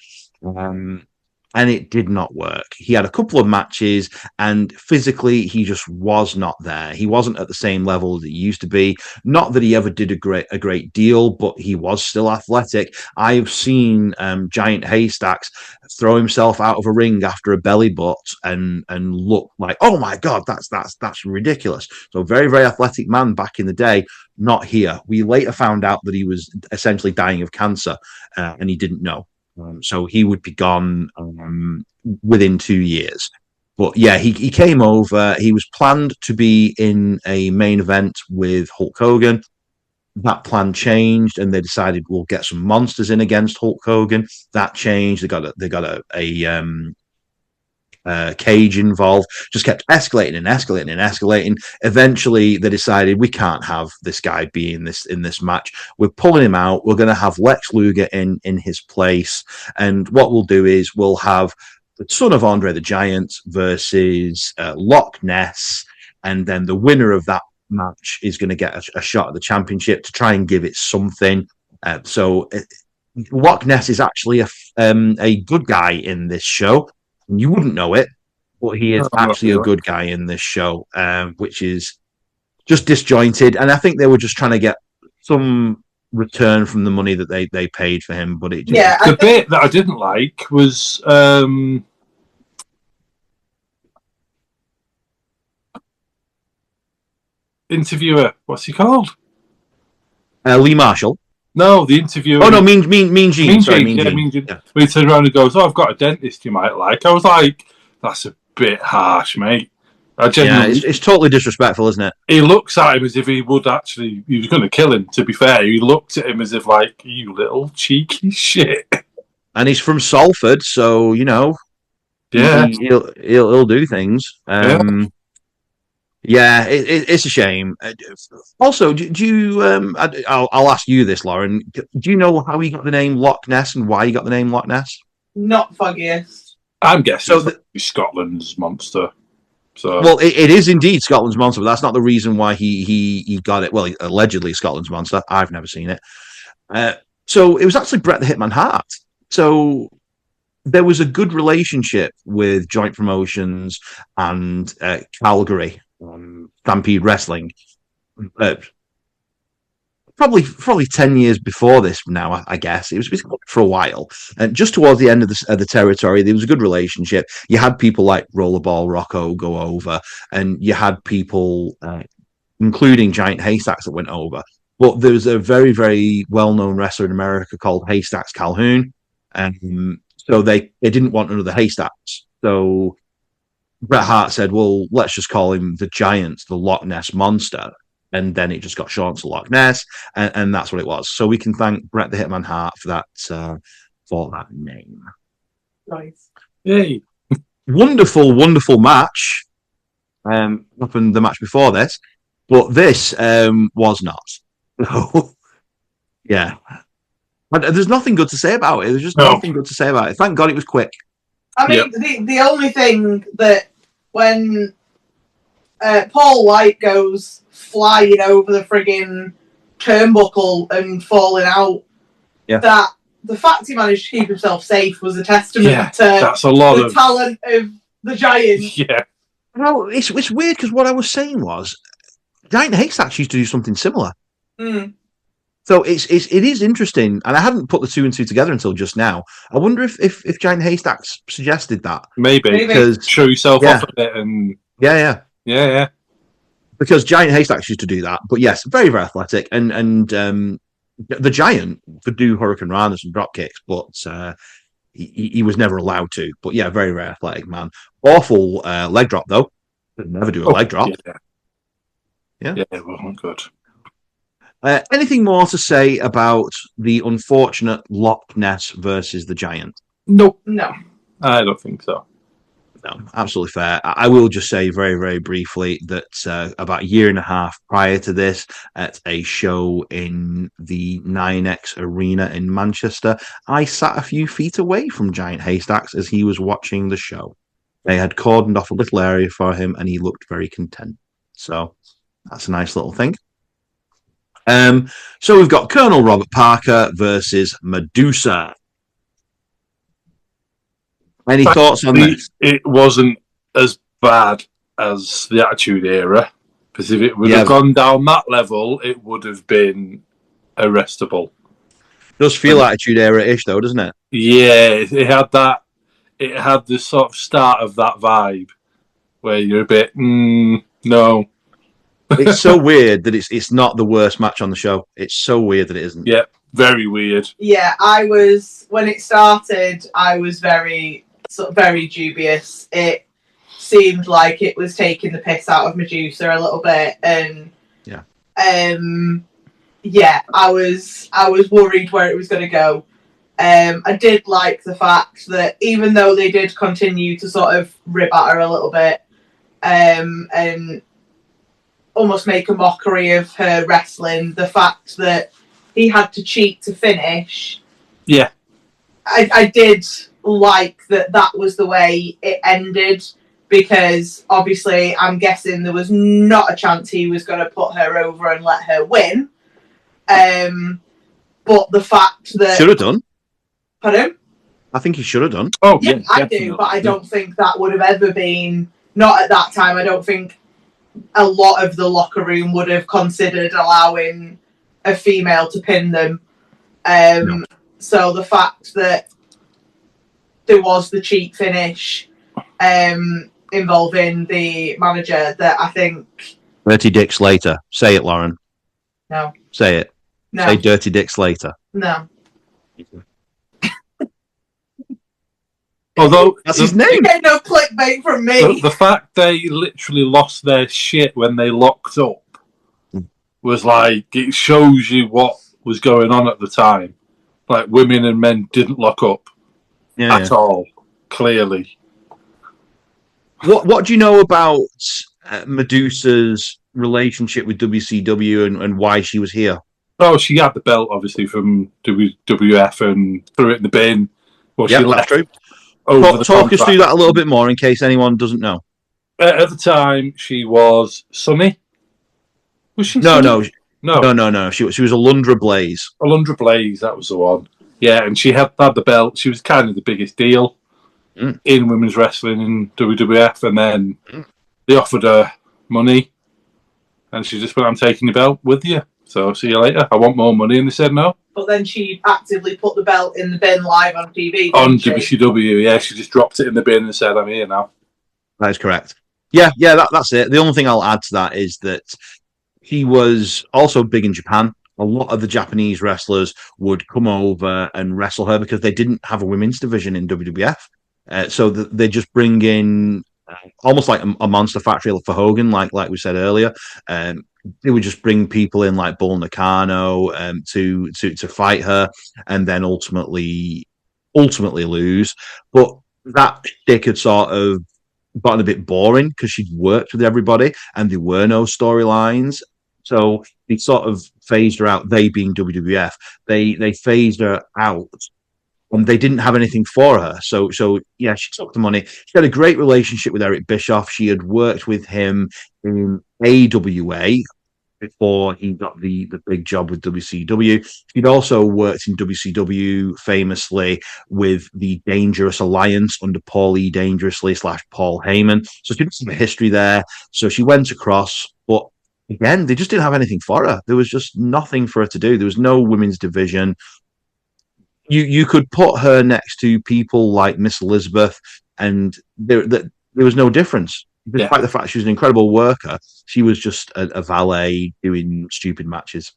And it did not work. He had a couple of matches, and physically, he just was not there. He wasn't at the same level that he used to be. Not that he ever did a great deal, but he was still athletic. I've seen Giant Haystacks throw himself out of a ring after a belly butt and look like, oh my God, that's ridiculous. So very, very athletic man back in the day. Not here. We later found out that he was essentially dying of cancer, and he didn't know. So he would be gone within 2 years. But yeah, he came over. He was planned to be in a main event with Hulk Hogan. That plan changed, and they decided we'll get some monsters in against Hulk Hogan. That changed. They got a Cage involved. Just kept escalating and escalating and escalating. Eventually, they decided we can't have this guy be in this match. We're pulling him out. We're going to have Lex Luger in his place, and what we'll do is we'll have the son of Andre the Giant versus Loch Ness, and then the winner of that match is going to get a shot at the championship to try and give it something. Loch Ness is actually a good guy in this show. You wouldn't know it, but he is actually a good guy in this show, which is just disjointed. And I think they were just trying to get some return from the money that they paid for him. But the bit that I didn't like was interviewer. What's he called? Lee Marshall. No, the interviewer. Oh no, Mean Gene. Sorry, Mean Gene. Yeah. When he turned around and goes, "Oh, I've got a dentist you might like." I was like, "That's a bit harsh, mate." It's totally disrespectful, isn't it? He looks at him as if he was going to kill him. To be fair, he looked at him as if like, "You little cheeky shit." And he's from Salford, so you know, yeah, he'll do things. Yeah, it's a shame. Also, do you? I'll ask you this, Lauren. Do you know how he got the name Loch Ness and why he got the name Loch Ness? Not foggiest. I'm guessing Scotland's monster. So, well, it is indeed Scotland's monster, but that's not the reason why he got it. Well, allegedly Scotland's monster. I've never seen it. So it was actually Bret the Hitman Hart. So there was a good relationship with Joint Promotions and Calgary. Stampede Wrestling. probably 10 years before this now, I guess. It was for a while. And just towards the end of the territory, there was a good relationship. You had people like Rollerball Rocco go over, and you had people, including Giant Haystacks, that went over. But there was a very, very well-known wrestler in America called Haystacks Calhoun. So they didn't want another Haystacks. So Bret Hart said, well, let's just call him the Giant, the Loch Ness Monster. And then it just got shortened to Loch Ness, and that's what it was. So we can thank Bret the Hitman Hart for that name. Nice. Yay. Wonderful, wonderful match. Happened the match before this, but this was not. So, yeah. There's nothing good to say about it. There's just nothing good to say about it. Thank God it was quick. I mean, the only thing that when Paul White goes flying over the frigging turnbuckle and falling out, that the fact he managed to keep himself safe was a testament to that's a lot the talent of the Giant. Yeah. Well, it's weird because what I was saying was Giant Haystacks used to do something similar. So it is interesting, and I hadn't put the two and two together until just now. I wonder if Giant Haystacks suggested that. Maybe. Because show yourself off a bit and yeah. Because Giant Haystacks used to do that, but yes, very, very athletic, and the Giant could do Hurricane Ranas and drop kicks, but he was never allowed to. But yeah, very, very athletic man. Awful leg drop though. Could never do a leg drop. Yeah, it wasn't good. Anything more to say about the unfortunate Loch Ness versus the Giant? No, I don't think so. No, absolutely fair. I will just say very, very briefly that about a year and a half prior to this, at a show in the 9X Arena in Manchester, I sat a few feet away from Giant Haystacks as he was watching the show. They had cordoned off a little area for him, and he looked very content. So that's a nice little thing. So we've got Colonel Robert Parker versus Medusa. Any thoughts on this? It wasn't as bad as the Attitude Era, because if it would have gone down that level, it would have been arrestable. It does feel Attitude Era-ish, though, doesn't it? Yeah, it had that. It had the sort of start of that vibe, where you're a bit, no. It's so weird that it's not the worst match on the show. It's so weird that it isn't. Yeah, very weird. Yeah, when it started, I was very dubious. It seemed like it was taking the piss out of Medusa a little bit, and I was worried where it was going to go. I did like the fact that even though they did continue to sort of rib at her a little bit, and almost make a mockery of her wrestling, the fact that he had to cheat to finish. Yeah. I did like that was the way it ended, because obviously I'm guessing there was not a chance he was going to put her over and let her win. But the fact that... Should have done. Pardon? I think he should have done. Oh, yeah, I do, but I don't think that would have ever been... Not at that time. I don't think a lot of the locker room would have considered allowing a female to pin them. No. So the fact that there was the cheat finish involving the manager, that I think... Dirty Dick Slater. Say it, Lauren. No. Say it. No. Say Dirty Dick Slater. No. Although that's his name. You get no clickbait from me. The fact they literally lost their shit when they locked up was like, it shows you what was going on at the time. Like, women and men didn't lock up at all, clearly. What do you know about Medusa's relationship with WCW and why she was here? Oh, she had the belt, obviously, from WWF and threw it in the bin. Well, she left. True. Talk us through that a little bit more in case anyone doesn't know. At the time, she was Sunny. Was she? No. She was Alundra Blaze. Alundra Blaze, that was the one. Yeah, and she had the belt. She was kind of the biggest deal in women's wrestling in WWF, and then they offered her money, and she just went, "I'm taking the belt with you." So see you later. I want more money, and they said no. But then she actively put the belt in the bin live on TV. On She? WCW, yeah, she just dropped it in the bin and said, "I'm here now." That is correct. Yeah, that's it. The only thing I'll add to that is that he was also big in Japan. A lot of the Japanese wrestlers would come over and wrestle her because they didn't have a women's division in WWF. So they just bring in almost like a monster factory for Hogan, like we said earlier. They would just bring people in like Bull Nakano to fight her, and then ultimately lose. But that stick had sort of gotten a bit boring because she'd worked with everybody and there were no storylines. So they sort of phased her out. They being WWF, they phased her out, and they didn't have anything for her. So yeah, she took the money. She had a great relationship with Eric Bischoff. She had worked with him in AWA before he got the big job with WCW. She'd also worked in WCW famously with the Dangerous Alliance under Paul E. Dangerously / Paul Heyman. So she had some history there. So she went across, but again, they just didn't have anything for her. There was just nothing for her to do. There was no women's division. You could put her next to people like Miss Elizabeth, and there was no difference. Despite the fact she was an incredible worker, she was just a valet doing stupid matches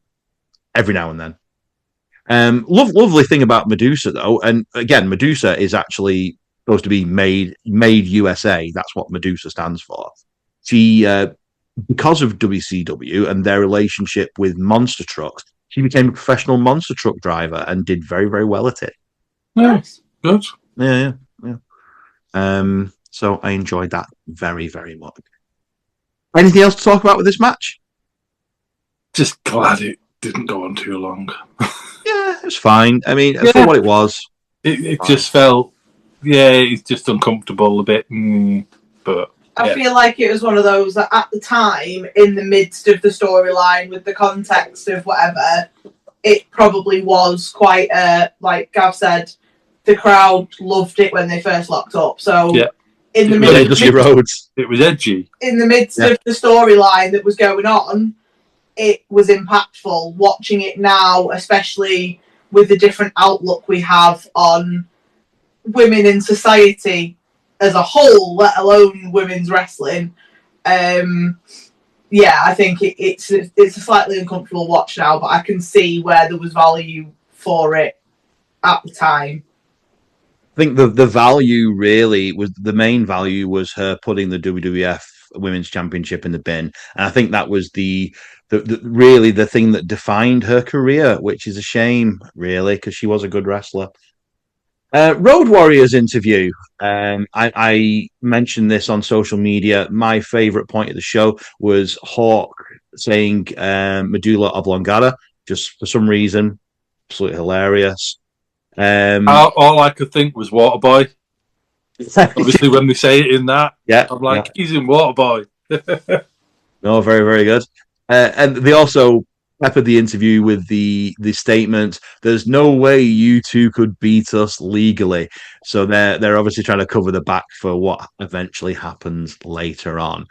every now and then. Lovely thing about Medusa, though, and again, Medusa is actually supposed to be made USA. That's what Medusa stands for. She, because of WCW and their relationship with monster trucks, she became a professional monster truck driver and did very, very well at it. Nice, good. Yeah. So I enjoyed that very, very much. Anything else to talk about with this match? Just glad it didn't go on too long. Yeah, it was fine. I mean, for what it was. It just felt, it's just uncomfortable a bit. But I feel like it was one of those that at the time, in the midst of the storyline, with the context of whatever, it probably was quite, like Gav said, the crowd loved it when they first locked up. So in the midst, it was edgy. In the midst of the storyline that was going on, it was impactful. Watching it now, especially with the different outlook we have on women in society as a whole, let alone women's wrestling. I think it's a slightly uncomfortable watch now, but I can see where there was value for it at the time. I think the value really was, the main value was her putting the WWF Women's Championship in the bin, and I think that was the really the thing that defined her career, which is a shame, really, because she was a good wrestler. Road Warriors interview. I mentioned this on social media. My favorite point of the show was Hawk saying medulla oblongata, just for some reason. Absolutely hilarious. All I could think was Waterboy. Obviously, when they say it in that, I'm like, he's in Waterboy. No, very, very good. And they also peppered the interview with the statement, "There's no way you two could beat us legally." So they're obviously trying to cover the back for what eventually happens later on.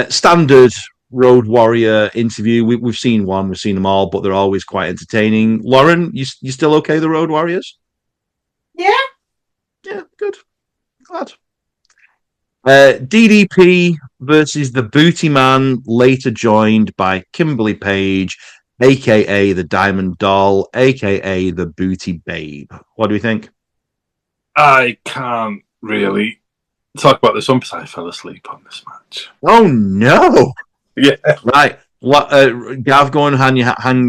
Standard Road Warrior interview. We've seen one, we've seen them all, but they're always quite entertaining. Lauren, you still okay? The Road Warriors? Yeah, good. Glad. DDP versus the Booty Man, later joined by Kimberly Page, aka the Diamond Doll, aka the Booty Babe. What do we think? I can't really talk about this one because I fell asleep on this match. Oh no! Yeah, right. Gav, go and hang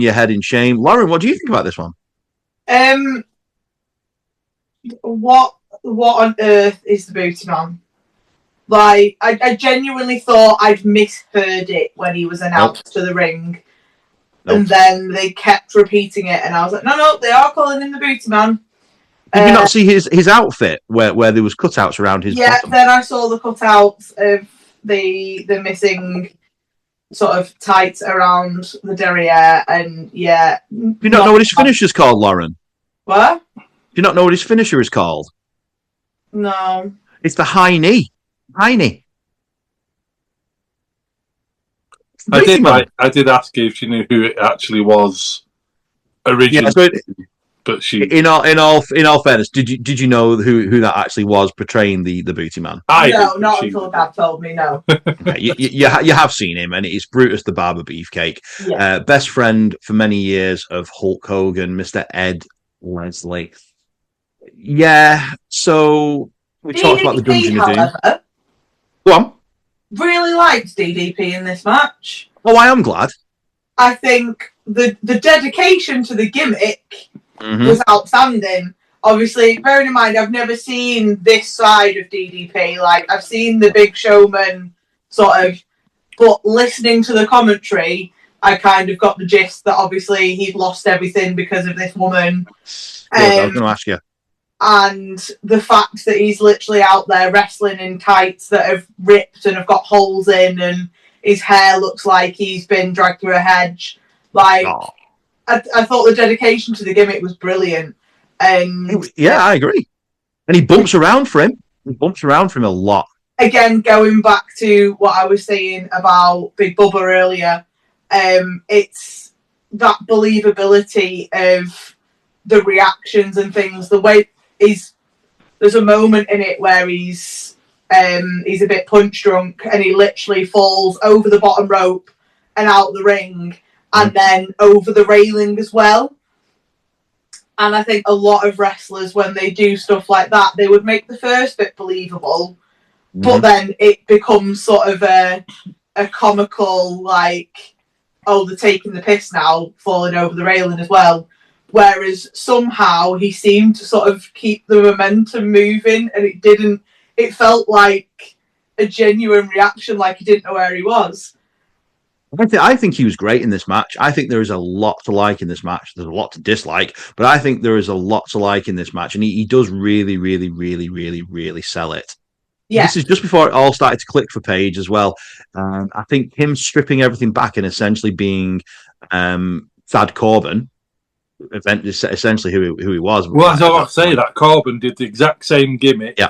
your head in shame. Lauren, what do you think about this one? What on earth is the Booty Man? Like, I genuinely thought I'd misheard it when he was announced to the ring. Nope. And then they kept repeating it, and I was like, no, they are calling him the Booty Man. Did you not see his outfit where there was cutouts around his bottom? Then I saw the cutouts of the missing sort of tights around the derriere, and Do you not know what his finisher's called, Lauren? What? Do you not know what his finisher is called? No. It's the high knee. High knee. I did ask her if she knew who it actually was originally, but she. In all fairness, did you know who that actually was portraying the booty man? No, not until Dad told me. No. Okay, you have seen him, and it's Brutus the Barber Beefcake, best friend for many years of Hulk Hogan, Mr. Ed Leslie. Yeah, so we talked about the Dungeon of Doom. Go on. Really liked DDP in this match. Oh, I am glad. I think the dedication to the gimmick was outstanding. Obviously, bearing in mind, I've never seen this side of DDP. Like, I've seen the Big Showman sort of, but listening to the commentary, I kind of got the gist that obviously he'd lost everything because of this woman. I was going to ask you. And the fact that he's literally out there wrestling in tights that have ripped and have got holes in, and his hair looks like he's been dragged through a hedge. Like, I thought the dedication to the gimmick was brilliant. And I agree. And he bumps around for him. He bumps around for him a lot. Again, going back to what I was saying about Big Bubba earlier, it's that believability of the reactions and things. The way there's a moment in it where he's a bit punch drunk and he literally falls over the bottom rope and out the ring and then over the railing as well. And I think a lot of wrestlers, when they do stuff like that, they would make the first bit believable, but then it becomes sort of a comical, like, oh, they're taking the piss now, falling over the railing as well. Whereas somehow he seemed to sort of keep the momentum moving, and it felt like a genuine reaction, like he didn't know where he was. I think he was great in this match. I think there is a lot to like in this match. There's a lot to dislike, but I think there is a lot to like in this match, and he does really, really, really, really, really sell it. Yeah. This is just before it all started to click for Paige as well. I think him stripping everything back and essentially being Thad Corbin, essentially who he was. Well, as I was say, that Corbin did the exact same gimmick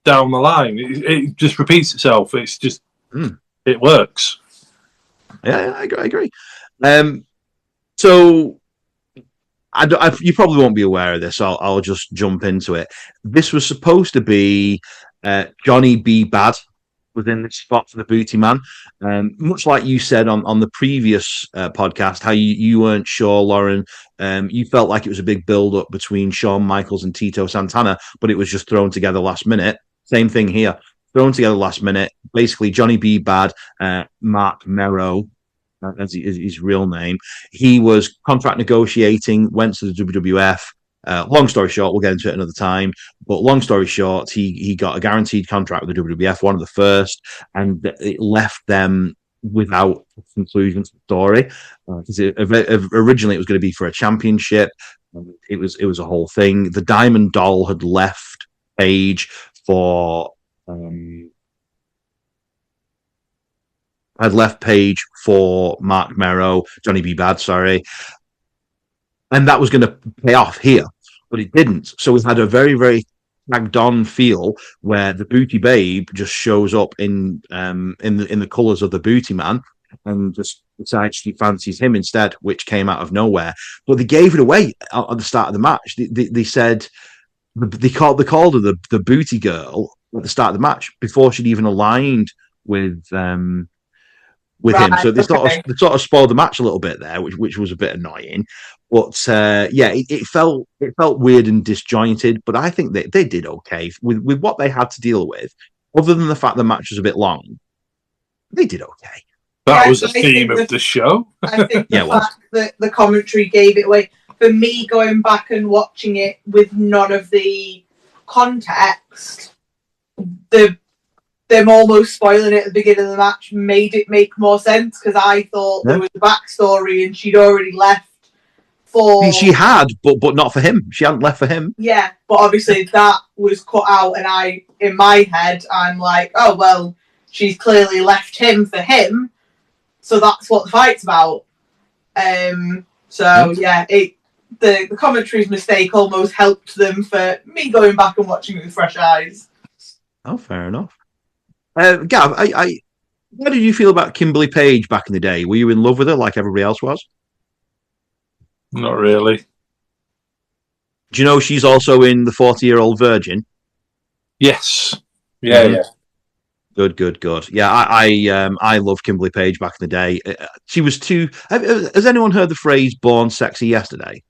down the line. It just repeats itself. It's just, it works. Yeah, I agree. So, you probably won't be aware of this, so I'll just jump into it. This was supposed to be Johnny B. Bad within this spot for the Booty Man. Much like you said on the previous podcast, how you weren't sure, Lauren. You felt like it was a big build-up between Shawn Michaels and Tito Santana, but it was just thrown together last minute. Same thing here. Thrown together last minute. Basically, Johnny B. Bad, Mark Merrow, that's his real name. He was contract negotiating, went to the WWF. Long story short, we'll get into it another time. But long story short, he got a guaranteed contract with the WWF, one of the first, and it left them without a conclusion to the story. Originally, it was going to be for a championship. It was a whole thing. The Diamond Doll had left Paige for Mark Merrow, Johnny B. Bad, sorry. And that was going to pay off here, but it didn't. So we've had a very, very tagged on feel where the Booty Babe just shows up in the colours of the Booty Man and just decides she fancies him instead, which came out of nowhere. But they gave it away at the start of the match. They said they called her the Booty Girl at the start of the match before she'd even aligned with him. So they sort of spoiled the match a little bit there, which was a bit annoying. But it felt weird and disjointed. But I think they did okay with what they had to deal with. Other than the fact the match was a bit long, they did okay. That was the theme of the show. I think the fact that the commentary gave it away. For me, going back and watching it with none of the context, them almost spoiling it at the beginning of the match made it make more sense, because I thought there was a backstory and she'd already left for... She had, but not for him. She hadn't left for him. Yeah, but obviously that was cut out, and in my head, I'm like, oh, well, she's clearly left him for him, so that's what the fight's about. The commentary's mistake almost helped them for me going back and watching it with fresh eyes. Oh, fair enough. Gav, How did you feel about Kimberly Page back in the day? Were you in love with her like everybody else was? Not really. Do you know she's also in the 40-Year-Old Virgin? Yes. Yeah, Mhm. yeah. Good. Yeah, I loved Kimberly Page back in the day. She was too. Has anyone heard the phrase "born sexy yesterday"?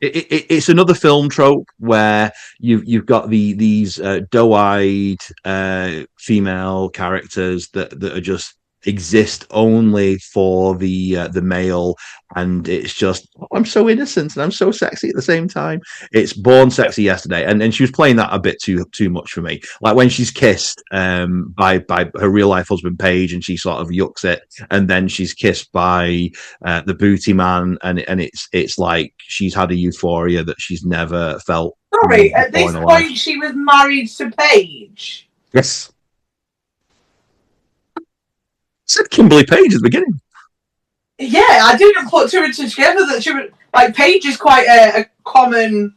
It's another film trope where you've got these doe-eyed female characters that are just exist only for the male, and it's just, oh, I'm so innocent and I'm so sexy at the same time. It's Born Sexy Yesterday, and she was playing that a bit too much for me. Like when she's kissed by her real life husband Paige, and she sort of yucks it, and then she's kissed by the booty man, and it's like she's had a euphoria that she's never felt. Sorry, at this point she was married to Paige. Yes. Said Kimberly Page at the beginning. Yeah, I didn't put two and two together that she was like Paige is quite a common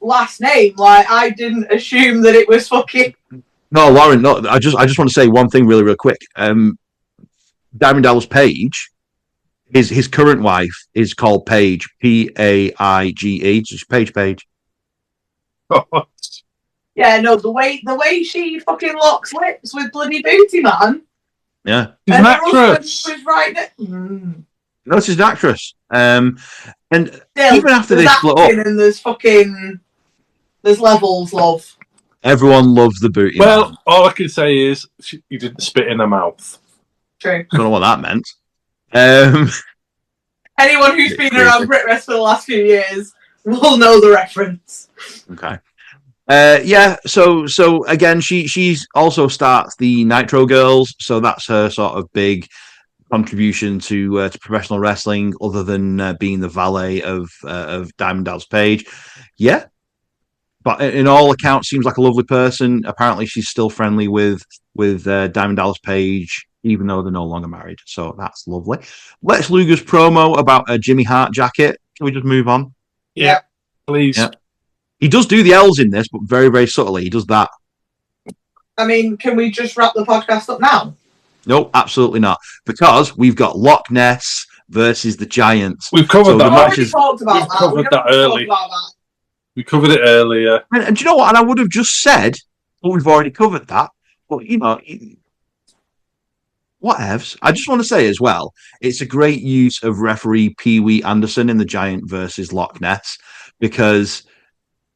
last name. Like I didn't assume that it was fucking. No, Lauren. No, I just want to say one thing really quick. Diamond Dallas Page, his current wife is called Paige, Paige. Just Page. Yeah, no, the way she fucking locks lips with bloody booty man. Yeah, she's an actress. Was right there. No, she's an actress. And still, even after they split up, and there's levels, love. Everyone loves the booty. Well, man. All I can say is you didn't spit in her mouth. True. I don't know what that meant. Anyone who's been around BritWrest for the last few years will know the reference. Okay. Yeah. So again, she's also starts the Nitro Girls, so that's her sort of big contribution to professional wrestling, other than being the valet of Diamond Dallas Page. Yeah. But in all accounts, seems like a lovely person. Apparently, she's still friendly with Diamond Dallas Page, even though they're no longer married. So that's lovely. Lex Luger's promo about a Jimmy Hart jacket. Can we just move on? Yeah, please. Yeah. He does do the L's in this, but very, very subtly. He does that. I mean, can we just wrap the podcast up now? No, absolutely not. Because we've got Loch Ness versus the Giants. We've covered that. We've already talked about that. Covered that early. We covered it earlier. And do you know what? And I would have just said, well, we've already covered that. But, whatevs. I just want to say as well, it's a great use of referee Pee Wee Anderson in the Giant versus Loch Ness, because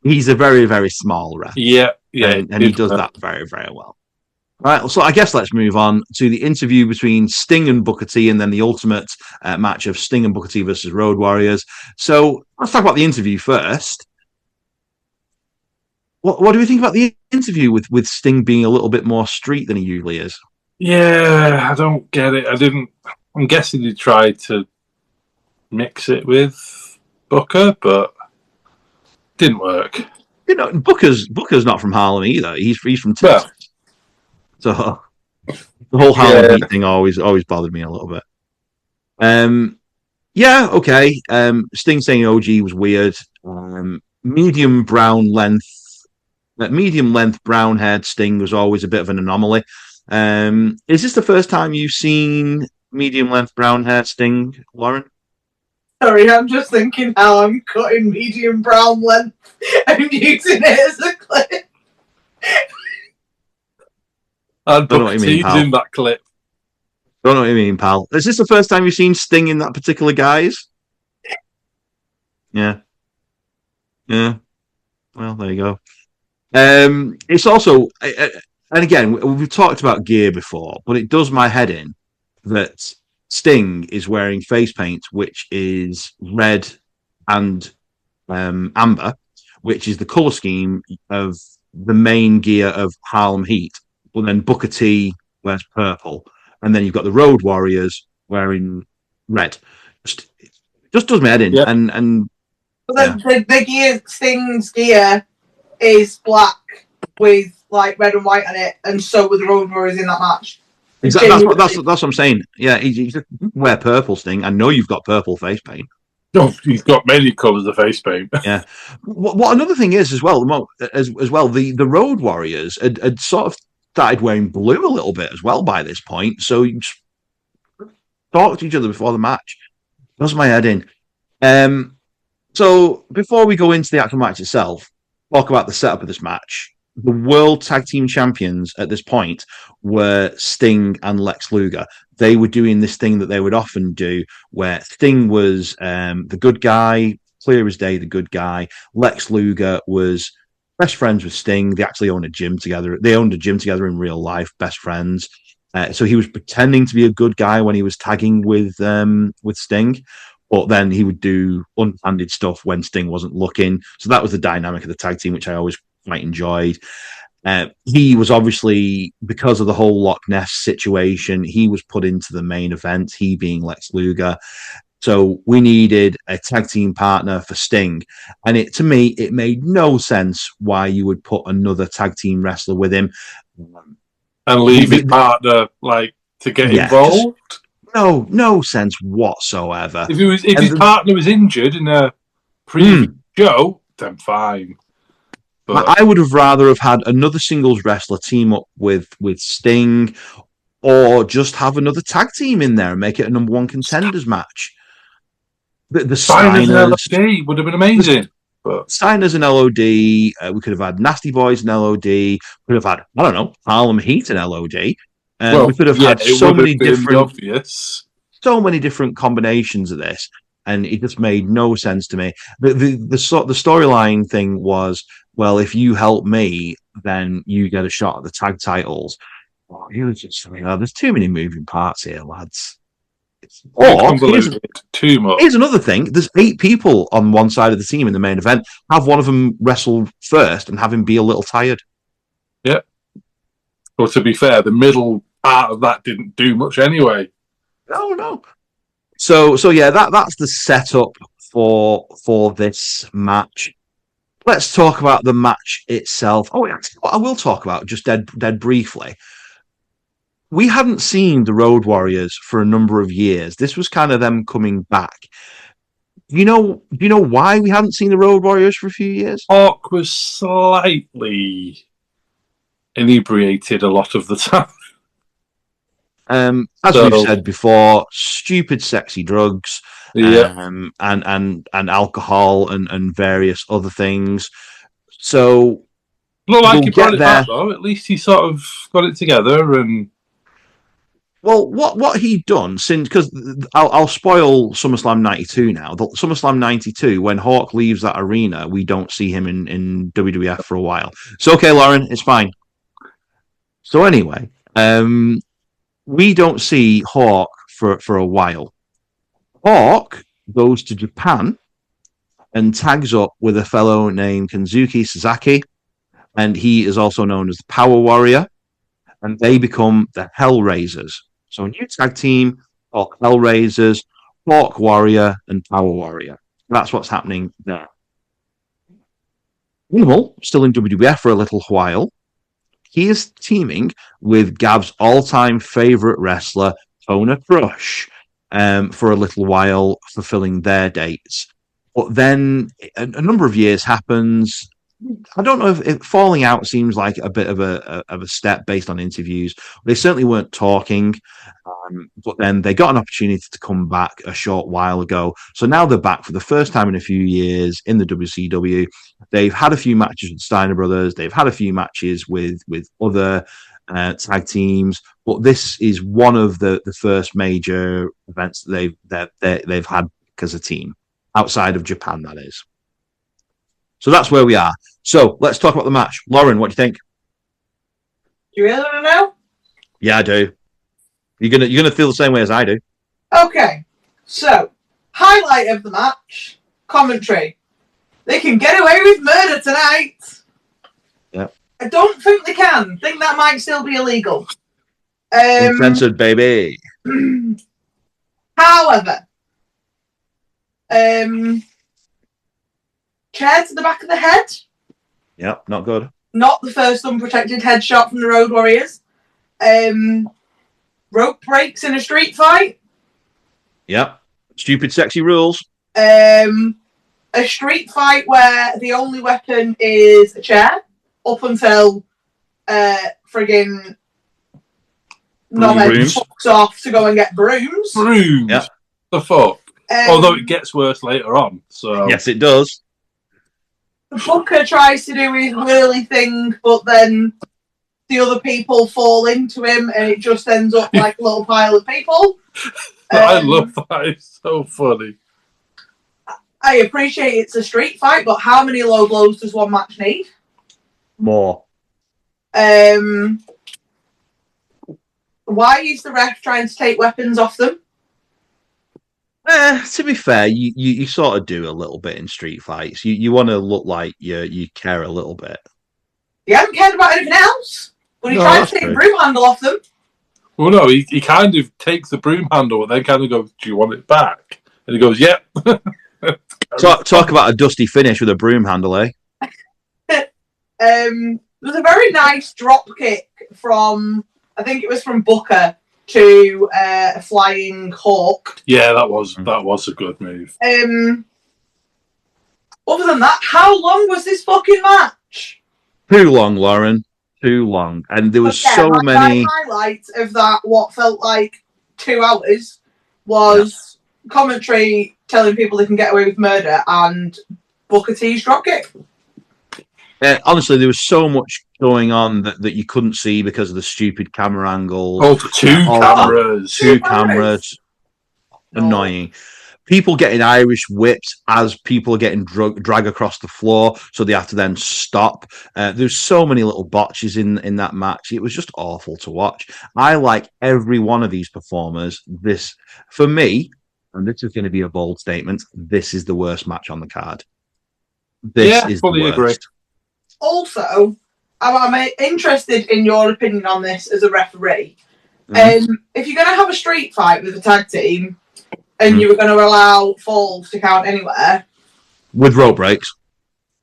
he's a very, very small ref. Yeah. And he does that very, very well. All right, so I guess let's move on to the interview between Sting and Booker T, and then the ultimate match of Sting and Booker T versus Road Warriors. So let's talk about the interview first. What do we think about the interview with Sting being a little bit more street than he usually is? Yeah, I don't get it. I'm guessing he tried to mix it with Booker, but didn't work. Booker's not from Harlem either. He's from Texas. Well, so the whole Harlem Heat thing always bothered me a little bit. Yeah, okay. Sting saying OG was weird. Medium length brown haired Sting was always a bit of an anomaly. Is this the first time you've seen medium length brown haired Sting, Lauren? Sorry, I'm just thinking how I'm cutting medium brown length and using it as a clip. And Booker T's in that clip. Don't know what you mean, pal. Is this the first time you've seen Sting in that particular guise? Yeah. Well, there you go. It's also, and again, we've talked about gear before, but it does my head in that Sting is wearing face paint, which is red and amber, which is the color scheme of the main gear of Harlem Heat. But then Booker T wears purple, and then you've got the Road Warriors wearing red. Just does my head in. Yep. And the gear, Sting's gear is black with like red and white on it, and so were the Road Warriors in that match. Exactly. That's what I'm saying. Yeah, you just wear purple, Sting. I know you've got purple face paint. Oh, he's got many colours of face paint. Yeah. What another thing is as well, the Road Warriors had sort of started wearing blue a little bit as well by this point. So you just talk to each other before the match. Does my head in. So before we go into the actual match itself, talk about the setup of this match. The World Tag Team Champions at this point were Sting and Lex Luger. They were doing this thing that they would often do, where Sting was the good guy, clear as day, the good guy. Lex Luger was best friends with Sting. They actually owned a gym together. They owned a gym together in real life, best friends. So he was pretending to be a good guy when he was tagging with Sting, but then he would do unhanded stuff when Sting wasn't looking. So that was the dynamic of the tag team, which I always quite enjoyed. He was obviously, because of the whole Loch Ness situation, he was put into the main event, he being Lex Luger. So we needed a tag team partner for Sting. And to me, it made no sense why you would put another tag team wrestler with him. And leave his partner, to get involved? No sense whatsoever. If his partner was injured in a previous show, then fine. But I would have rather have had another singles wrestler team up with Sting, or just have another tag team in there and make it a number one contenders match. The Steiners and LOD would have been amazing. Steiners and LOD, we could have had Nasty Boys and LOD, we could have had, I don't know, Harlem Heat and LOD. We could have had so many different combinations of this, and it just made no sense to me. The storyline thing was, well, if you help me, then you get a shot at the tag titles. He was just saying, there's too many moving parts here, lads. Here's another thing. There's 8 people on one side of the team in the main event. Have one of them wrestle first and have him be a little tired. Yeah. Well, to be fair, the middle part of that didn't do much anyway. No. So yeah, that's the setup for this match. Let's talk about the match itself. Oh, actually, what I will talk about just dead briefly. We hadn't seen the Road Warriors for a number of years. This was kind of them coming back. Do you know why we hadn't seen the Road Warriors for a few years? Hawk was slightly inebriated a lot of the time. As we've said before, stupid, sexy drugs, and alcohol and various other things. So, look like he brought it back though. At least he sort of got it together. And well, what he'd done since, because I'll spoil SummerSlam '92 now. The SummerSlam '92, when Hawk leaves that arena, we don't see him in WWF for a while. So okay, Lauren, it's fine. So anyway, we don't see Hawk for a while. Hawk goes to Japan and tags up with a fellow named Kensuke Sasaki, and he is also known as the Power Warrior, and they become the Hellraisers. So a new tag team called Hellraisers, Hawk Warrior, and Power Warrior. That's what's happening there. Minimal, still in WWF for a little while. He is teaming with Gav's all-time favorite wrestler, Kona Crush, for a little while, fulfilling their dates. But then a number of years happens. I don't know if falling out seems like a bit of a step based on interviews. They certainly weren't talking, but then they got an opportunity to come back a short while ago. So now they're back for the first time in a few years in the WCW. They've had a few matches with Steiner Brothers. They've had a few matches with other tag teams, but this is one of the first major events that they've had as a team outside of Japan. That is. So that's where we are. So let's talk about the match. Lauren, what do you think? Do you really want to know? Yeah, I do. You're gonna feel the same way as I do. Okay. So, highlight of the match, commentary. They can get away with murder tonight. Yeah. I don't think they can. I think that might still be illegal. Uncensored, baby. However, chair to the back of the head. Yep, not good. Not the first unprotected headshot from the Road Warriors. Rope breaks in a street fight. Yep. Stupid, sexy rules. A street fight where the only weapon is a chair up until friggin' knobhead brooms. fucks off to go and get brooms. Brooms. Yeah. The fuck. Although it gets worse later on. So Yes, it does. Booker tries to do his whirly thing, but then the other people fall into him, and it just ends up like a little pile of people. I love that. It's so funny. I appreciate it's a street fight, but how many low blows does one match need? More. Why is the ref trying to take weapons off them? To be fair, you sort of do a little bit in street fights. You want to look like you care a little bit. He hasn't cared about anything else, but he No, tried that's to take true. the broom handle off them. Well, no, he kind of takes the broom handle and then kind of goes, "Do you want it back?" And he goes, "Yep." Talk about a dusty finish with a broom handle, eh? There was a very nice drop kick from, I think it was from Booker to a flying hawk. Yeah, that was a good move. Other than that, how long was this fucking match? Too long, Lauren. Too long. And there was My many highlight of that, what felt like 2 hours, was commentary telling people they can get away with murder and Booker T's dropkick. honestly, there was so much going on that you couldn't see because of the stupid camera angles. Oh, cameras. Two cameras. Annoying. People getting Irish whips as people are getting dragged across the floor, so they have to then stop. There's so many little botches in that match. It was just awful to watch. I like every one of these performers. This, for me, and this is going to be a bold statement, this is the worst match on the card. This is fully the worst. agree. Also, I'm interested in your opinion on this as a referee. Mm-hmm. If you're going to have a street fight with a tag team and you were going to allow falls to count anywhere, with rope breaks,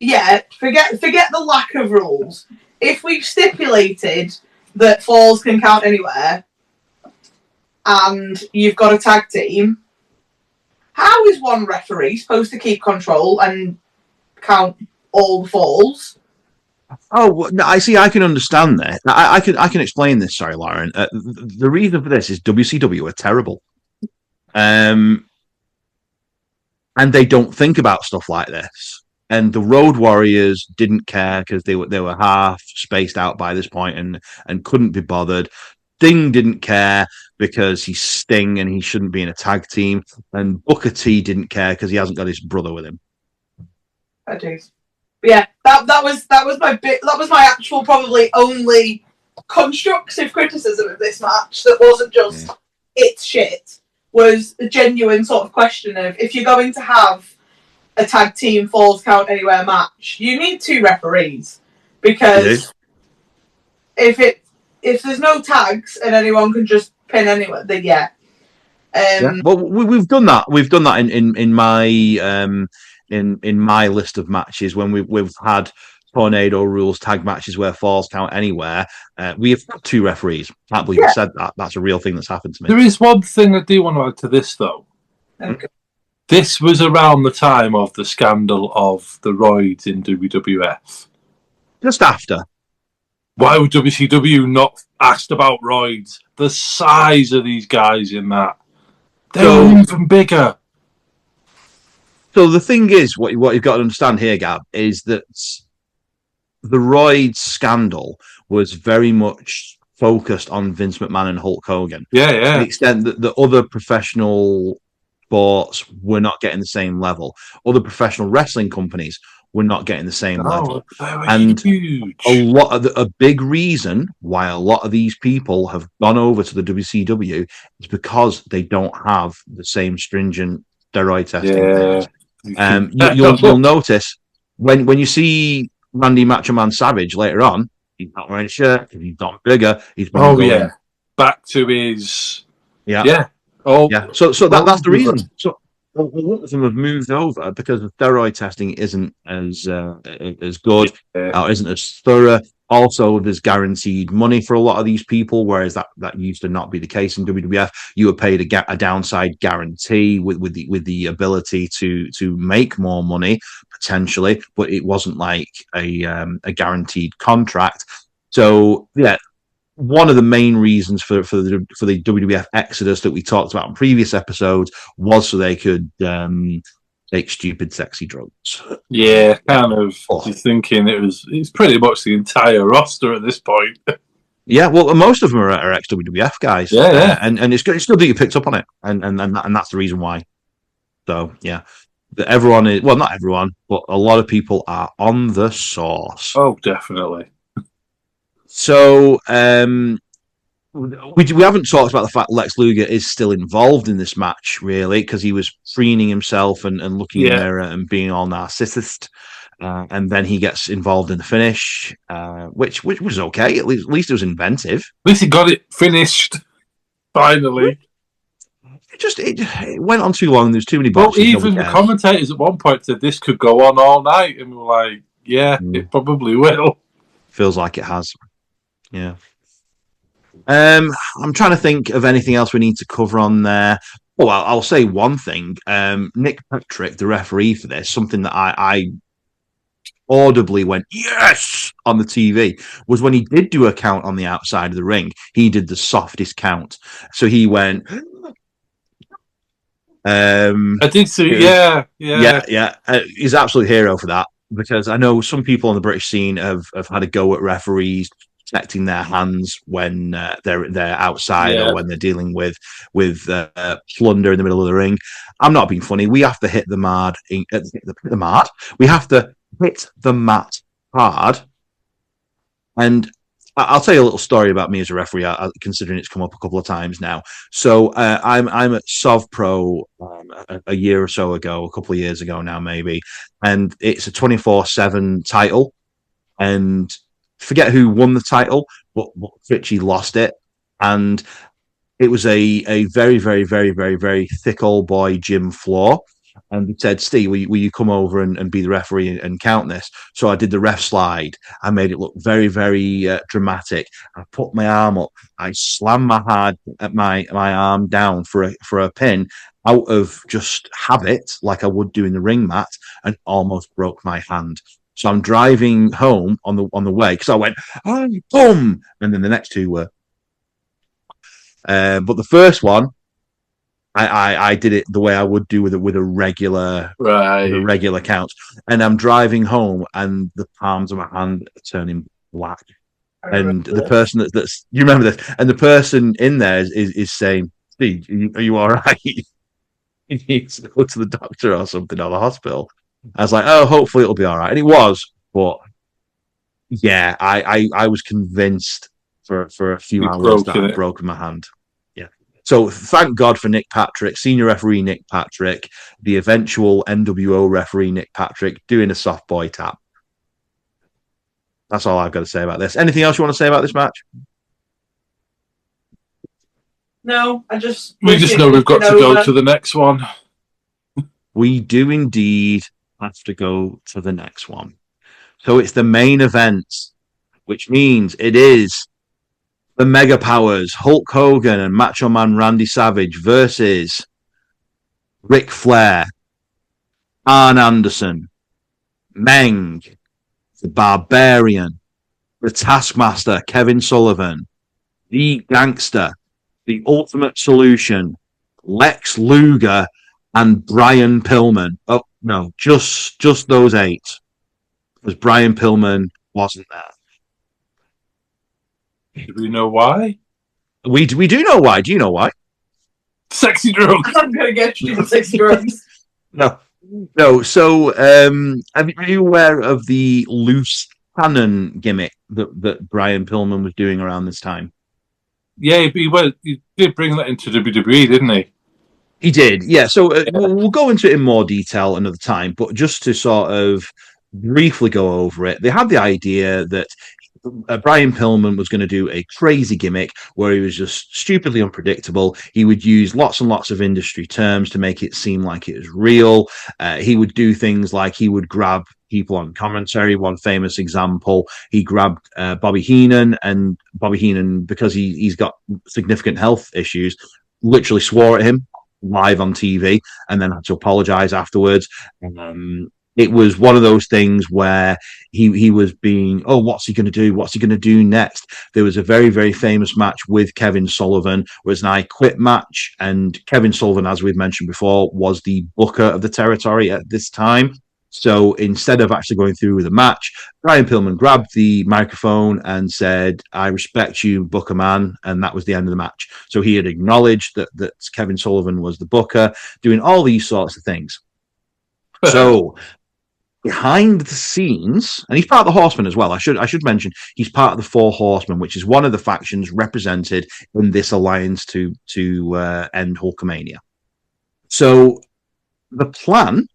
yeah, forget the lack of rules. If we've stipulated that falls can count anywhere and you've got a tag team, how is one referee supposed to keep control and count all the falls? Oh, no, I see. I can understand that. I can explain this. Sorry, Lauren. The reason for this is WCW are terrible, and they don't think about stuff like this. And the Road Warriors didn't care because they were half spaced out by this point and couldn't be bothered. Sting didn't care because he's Sting and he shouldn't be in a tag team. And Booker T didn't care because he hasn't got his brother with him. I do. Yeah, that was my actual probably only constructive criticism of this match that wasn't just it's shit, was a genuine sort of question of, if you're going to have a tag team falls count anywhere match, you need 2 referees, because if there's no tags and anyone can just pin anyone, then Well, we've done that. We've done that in my in my list of matches when we've had tornado rules tag matches where falls count anywhere. We have 2 referees. Can't believe you said that. That's a real thing that's happened to me. There is one thing I do want to add to this, though. Okay. This was around the time of the scandal of the roids in WWF. Just after. Why would WCW not asked about roids? The size of these guys in that. They're even bigger. So the thing is, what you've got to understand here, Gab, is that the roids scandal was very much focused on Vince McMahon and Hulk Hogan. Yeah. To the extent that the other professional sports were not getting the same level. Other professional wrestling companies were not getting the same level. And huge. A big reason why a lot of these people have gone over to the WCW is because they don't have the same stringent steroid testing things. You'll notice when you see Randy Macho Man Savage later on, he's not wearing a shirt, he's not bigger, he's going back to his So that's the reason. So a lot of them have moved over because the steroid testing isn't as good, isn't as thorough. Also, there's guaranteed money for a lot of these people, whereas that used to not be the case in WWF. You were paid a downside guarantee with the ability to make more money potentially, but it wasn't like a guaranteed contract. So one of the main reasons for the WWF exodus that we talked about in previous episodes was so they could take stupid, sexy drugs. Yeah, kind of. Just thinking it's pretty much the entire roster at this point. Yeah, well, most of them are ex-WWF guys. Yeah. And it's good that you picked up on it, and that's the reason why. So yeah, everyone is, well, not everyone, but a lot of people are on the sauce. Oh, definitely. So we haven't talked about the fact Lex Luger is still involved in this match, really, because he was preening himself and looking in the mirror and being all narcissist. And then he gets involved in the finish, which was okay. At least it was inventive. At least he got it finished, finally. It went on too long. There's too many botches. Well, even the commentators at one point said this could go on all night, and we were like, yeah, it probably will. Feels like it has. Yeah. I'm trying to think of anything else we need to cover on there. Well, I'll say one thing. Nick Patrick, the referee for this, something that I audibly went yes on the TV was when he did do a count on the outside of the ring. He did the softest count, so he went. I did see, yeah. He's an absolute hero for that, because I know some people on the British scene have had a go at referees protecting their hands when they're outside or when they're dealing with plunder in the middle of the ring. I'm not being funny. We have to hit the mat. We have to hit the mat hard. And I'll tell you a little story about me as a referee, considering it's come up a couple of times now. So I'm at SovPro a year or so ago, a couple of years ago now, maybe, and it's a 24/7 title. And forget who won the title, but Richie lost it, and it was a very, very, very, very, very thick old boy, Jim Floor. And he said, Steve, will you come over and be the referee and count this? So I did the ref slide. I made it look very, very dramatic. I put my arm up. I slammed my arm down for a pin out of just habit, like I would do in the ring mat, and almost broke my hand. So I'm driving home on the way, because I went, oh, boom! And then the next two were. But the first one, I did it the way I would do with a regular count, and I'm driving home, and the palms of my hand are turning black. And the person that's you remember this, and the person in there is saying, "Steve, are you all right? You need to go to the doctor or something, or the hospital." I was like, "Oh, hopefully it'll be all right," and it was. But yeah, I was convinced for a few hours that I'd broken my hand. So thank God for Nick Patrick, senior referee Nick Patrick, the eventual NWO referee Nick Patrick, doing a soft boy tap. That's all I've got to say about this. Anything else you want to say about this match? No, we just know we've got to go to the next one. We do indeed have to go to the next one. So it's the main event, which means it is the Mega Powers, Hulk Hogan and Macho Man Randy Savage versus Ric Flair, Arn Anderson, Meng, the Barbarian, the Taskmaster, Kevin Sullivan, the Gangster, the Ultimate Solution, Lex Luger, and Brian Pillman. Oh, no, just those 8. Because Brian Pillman wasn't there. Do we know why? We do know why. Do you know why? Sexy drugs. I'm going to get you the sexy drugs. No. So, are you aware of the loose cannon gimmick that Brian Pillman was doing around this time? Yeah, he did bring that into WWE, didn't he? He did, yeah. So we'll go into it in more detail another time, but just to sort of briefly go over it, they had the idea that Brian Pillman was going to do a crazy gimmick where he was just stupidly unpredictable. He would use lots and lots of industry terms to make it seem like it was real. He would do things like he would grab people on commentary. One famous example, he grabbed Bobby Heenan, and Bobby Heenan, because he's got significant health issues, literally swore at him live on TV and then had to apologize afterwards. it was one of those things where he was being, oh, what's he going to do? What's he going to do next? There was a very, very famous match with Kevin Sullivan. It was an I Quit match. And Kevin Sullivan, as we've mentioned before, was the booker of the territory at this time. So instead of actually going through with the match, Brian Pillman grabbed the microphone and said, I respect you, Booker Man. And that was the end of the match. So he had acknowledged that Kevin Sullivan was the booker, doing all these sorts of things. So behind the scenes, and he's part of the Horsemen as well. I should mention he's part of the Four Horsemen, which is one of the factions represented in this alliance to end Hulkamania. So the plan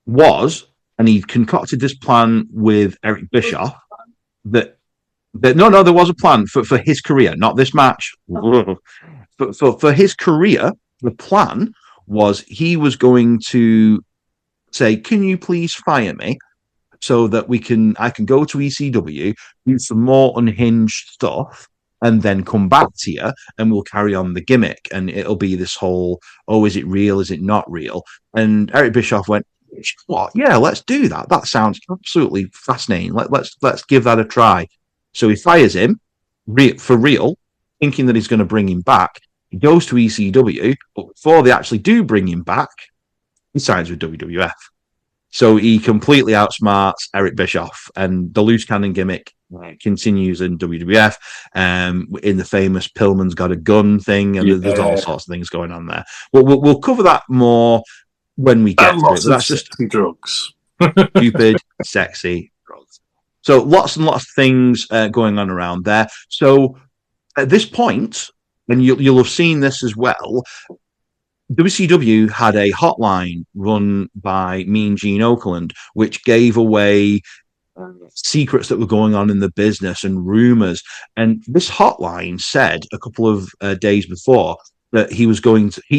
was, and he concocted this plan with Eric Bischoff, that no, there was a plan for his career, not this match. For his career, the plan was he was going to say, can you please fire me so that I can go to ECW, do some more unhinged stuff, and then come back to you and we'll carry on the gimmick. And it'll be this whole, oh, is it real? Is it not real? And Eric Bischoff went, what? Yeah, let's do that. That sounds absolutely fascinating. Let's give that a try. So he fires him for real, thinking that he's going to bring him back. He goes to ECW, but before they actually do bring him back, he signs with WWF. So he completely outsmarts Eric Bischoff, and the loose cannon gimmick continues in WWF. In the famous Pillman's got a gun thing, and there's all sorts of things going on there. We'll cover that more when we get to it. That's just drugs, stupid, sexy drugs. So lots and lots of things going on around there. So at this point, and you'll have seen this as well, WCW had a hotline run by Mean Gene Okerlund, which gave away secrets that were going on in the business and rumors. And this hotline said a couple of days before that he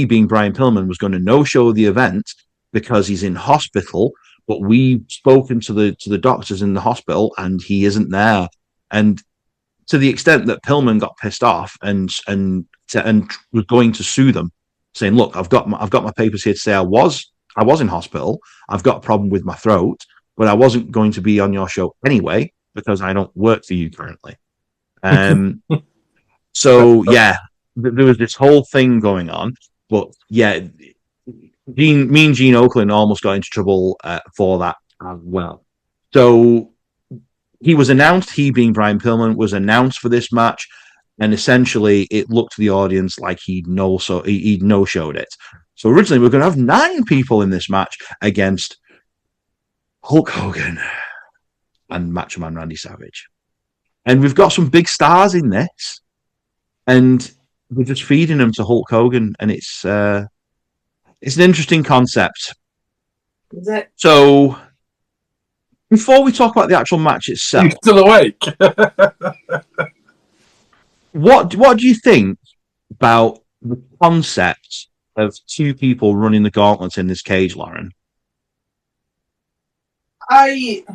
being Brian Pillman, was going to no-show the event because he's in hospital. But we've spoken to the doctors in the hospital, and he isn't there. And to the extent that Pillman got pissed off and was going to sue them, saying, "Look, I've got my papers here to say I was in hospital. I've got a problem with my throat, but I wasn't going to be on your show anyway because I don't work for you currently." So yeah, there was this whole thing going on. But yeah, Mean Gene Okerlund almost got into trouble for that as well. So he was announced. He, being Brian Pillman, was announced for this match. And essentially, it looked to the audience like he'd no-showed it. So originally, we were going to have 9 people in this match against Hulk Hogan and Macho Man Randy Savage. And we've got some big stars in this. And we're just feeding them to Hulk Hogan. And it's an interesting concept. Is it? So before we talk about the actual match itself... You're still awake? What do you think about the concept of 2 people running the gauntlet in this cage, Lauren? The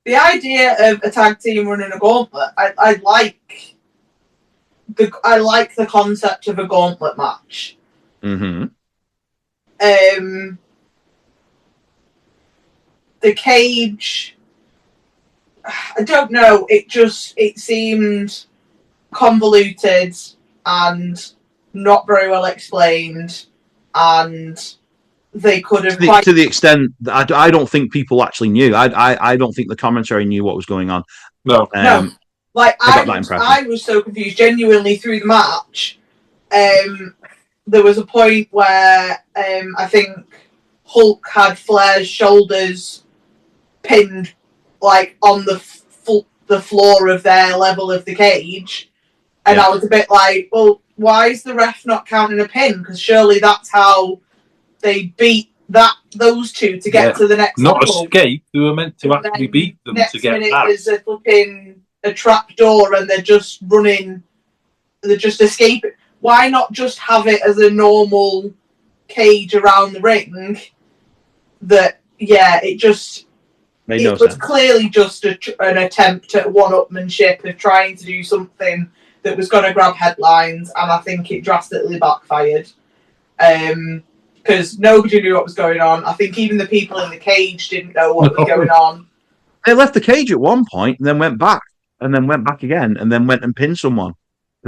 idea of a tag team running a gauntlet, I like the concept of a gauntlet match. Mm-hmm. The cage, I don't know. It seemed convoluted and not very well explained, and they could have to the extent that I don't think people actually knew. I don't think the commentary knew what was going on. No. Like I was so confused genuinely through the match. There was a point where I think Hulk had Flair's shoulders pinned like on the floor of their level of the cage. And I was a bit like, well, why is the ref not counting a pin? Because surely that's how they beat those 2 to get to the next not level. Escape. They were meant to actually beat them to get next minute that. there's a trap door and they're just escaping. Why not just have it as a normal cage around the ring? It was clearly just an attempt at one-upmanship of trying to do something that was going to grab headlines, and I think it drastically backfired. because nobody knew what was going on. I think even the people in the cage didn't know what was going on. They left the cage at one point and then went back, and then went back again, and then went and pinned someone.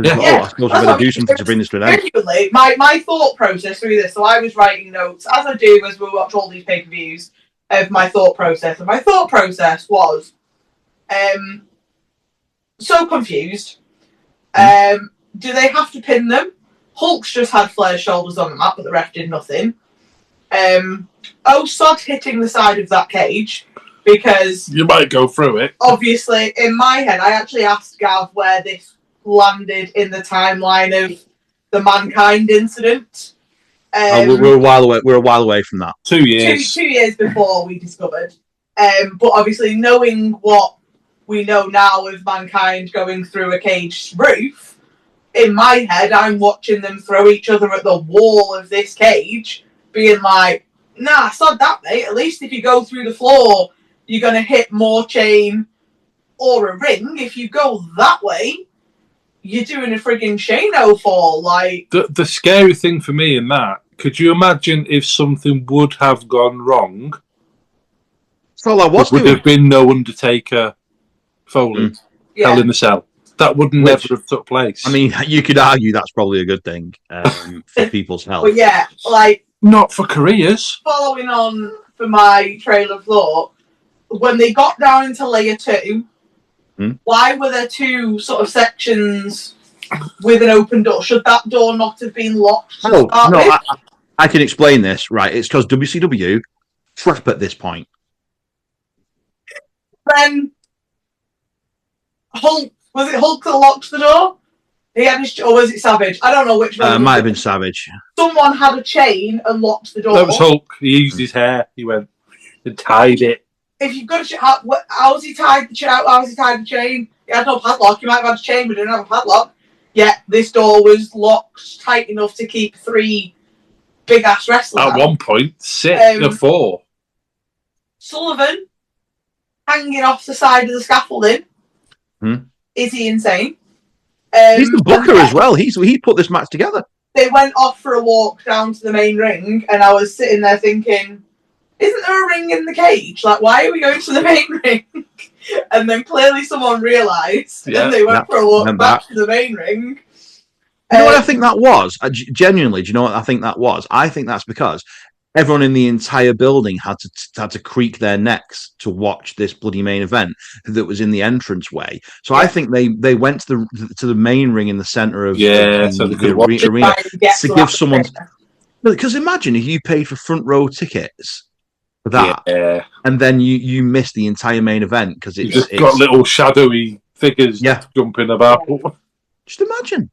Yeah. I suppose we better do something to bring this to an end. Genuinely, my thought process through this, so I was writing notes, as I do as we watch all these pay-per-views, of my thought process. And my thought process was so confused. Do they have to pin them? Hulk's just had Flair's shoulders on the mat, but the ref did nothing. Sod hitting the side of that cage, because you might go through it. Obviously, in my head, I actually asked Gav where this landed in the timeline of the Mankind incident. We're a while away. We're a while away from that. 2 years. 2 years before we discovered. But obviously, knowing what we know now of Mankind going through a cage roof, in my head, I'm watching them throw each other at the wall of this cage, being like, nah, sod that, mate. At least if you go through the floor, you're going to hit more chain or a ring. If you go that way, you're doing a frigging Shano fall. Like, the scary thing for me in that, could you imagine if something would have gone wrong? That's all I was Would doing. have been no Undertaker Foley, Hell in the Cell. That would never have took place. I mean, you could argue that's probably a good thing for people's health. But yeah, like, not for careers. Following on for my trail of thought, when they got down into layer 2, why were there 2 sort of sections with an open door? Should that door not have been locked? No, I can explain this, right? It's because WCW trap at this point. Then Hulk, was it Hulk that locked the door? He had his, or was it Savage? I don't know which one. Might have been Savage. Someone had a chain and locked the door. That was Hulk. He used his hair. He went and tied it. If you've got a how's he tied the chain? How's he tied the chain? He had no padlock. He might have had a chain, but didn't have a padlock. Yet this door was locked tight enough to keep 3 big ass wrestlers At out. one point, 6 or 4. Sullivan hanging off the side of the scaffolding. Is he insane? He's the booker as well. He put this match together. They went off for a walk down to the main ring, and I was sitting there thinking, isn't there a ring in the cage? Like, why are we going to the main ring? And then clearly someone realised, and they went for a walk back to the main ring. You know what I think that was? Genuinely, do you know what I think that was? I think that's because everyone in the entire building had to creak their necks to watch this bloody main event that was in the entranceway. So I think they went to the main ring in the center of so they could watch arena to give someone. Because imagine if you paid for front row tickets for that, and then you missed the entire main event because it's got little shadowy figures jumping about. Just imagine.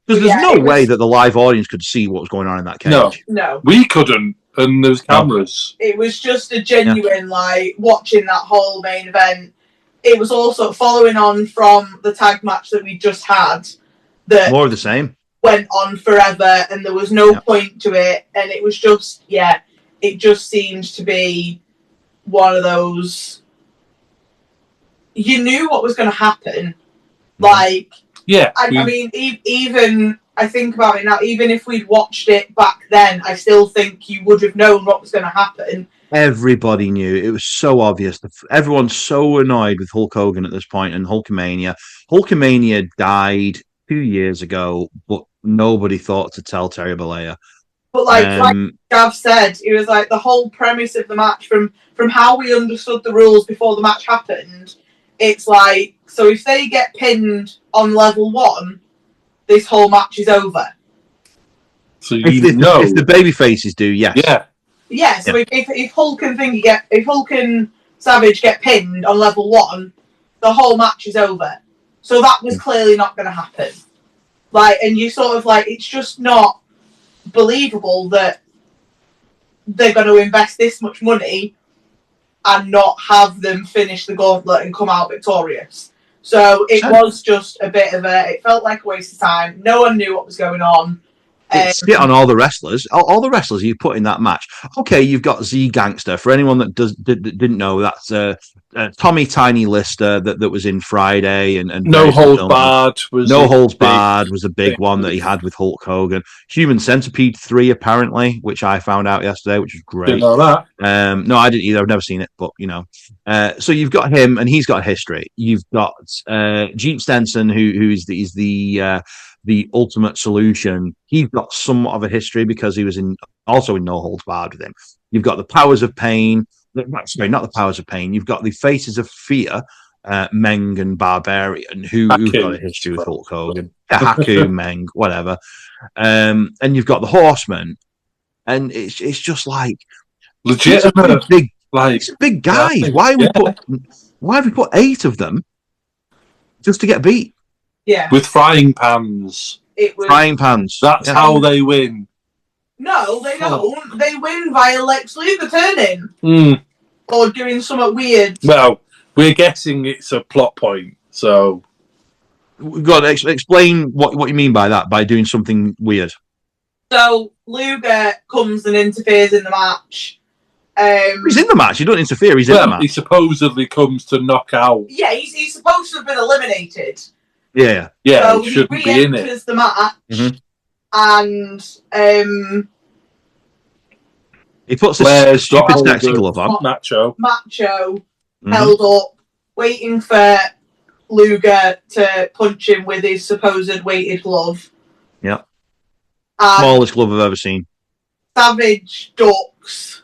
Because there's no way that the live audience could see what was going on in that cage. No. We couldn't, and there's cameras. It was just a genuine, like, watching that whole main event. It was also following on from the tag match that we just had. That more of the same. Went on forever, and there was no point to it. And it was just, it just seemed to be one of those... You knew what was going to happen. Like... Yeah, I mean, even I think about it now. Even if we'd watched it back then, I still think you would have known what was going to happen. Everybody knew. It was so obvious. Everyone's so annoyed with Hulk Hogan at this point and Hulkamania. Hulkamania died 2 years ago, but nobody thought to tell Terry Bollea. But like Gav said, it was like the whole premise of the match from how we understood the rules before the match happened. It's like, so if they get pinned on level 1, this whole match is over. So if the baby faces do, yes. Yeah, so if Hulk and Savage get pinned on level 1, the whole match is over. So that was clearly not going to happen. Like, and you sort of like, it's just not believable that they're going to invest this much money and not have them finish the gauntlet and come out victorious. So it was just a bit of it felt like a waste of time. No one knew what was going on. It's shit on all the wrestlers. All the wrestlers you put in that match. Okay, you've got Z Gangster. For anyone that didn't know, that's Tommy Tiny Lister that was in Friday and No Holds Barred was No Holds Barred was a big one that he had with Hulk Hogan. Human Centipede 3 apparently, which I found out yesterday, which was great. Didn't know that. No, I didn't either. I've never seen it, but so you've got him, and he's got a history. You've got Gene Stenson, who is the ultimate solution. He's got somewhat of a history because he was also in No Holds Barred with him. You've got the Powers of Pain. Sorry, not the Powers of Pain. You've got the Faces of Fear, Meng and Barbarian, who've got a history with Hulk Hogan. Haku, Meng, whatever. And you've got the Horsemen, and it's just like legitimate, big guys. Why have we put 8 of them just to get beat? Yeah, with frying pans. Frying pans. That's how they win. No, they don't. They win via Lex Luger turning or doing something weird. Well, we're guessing it's a plot point, so we've got to explain what you mean by that. By doing something weird. So Luger comes and interferes in the match. He's in the match. He doesn't interfere. He's in the match. He supposedly comes to knock out. Yeah, he's supposed to have been eliminated. Yeah. So he shouldn't be in it. The match, and he puts this stupid sexy glove on. Macho held up, waiting for Luger to punch him with his supposed weighted glove. Yeah. Smallest glove I've ever seen. Savage ducks.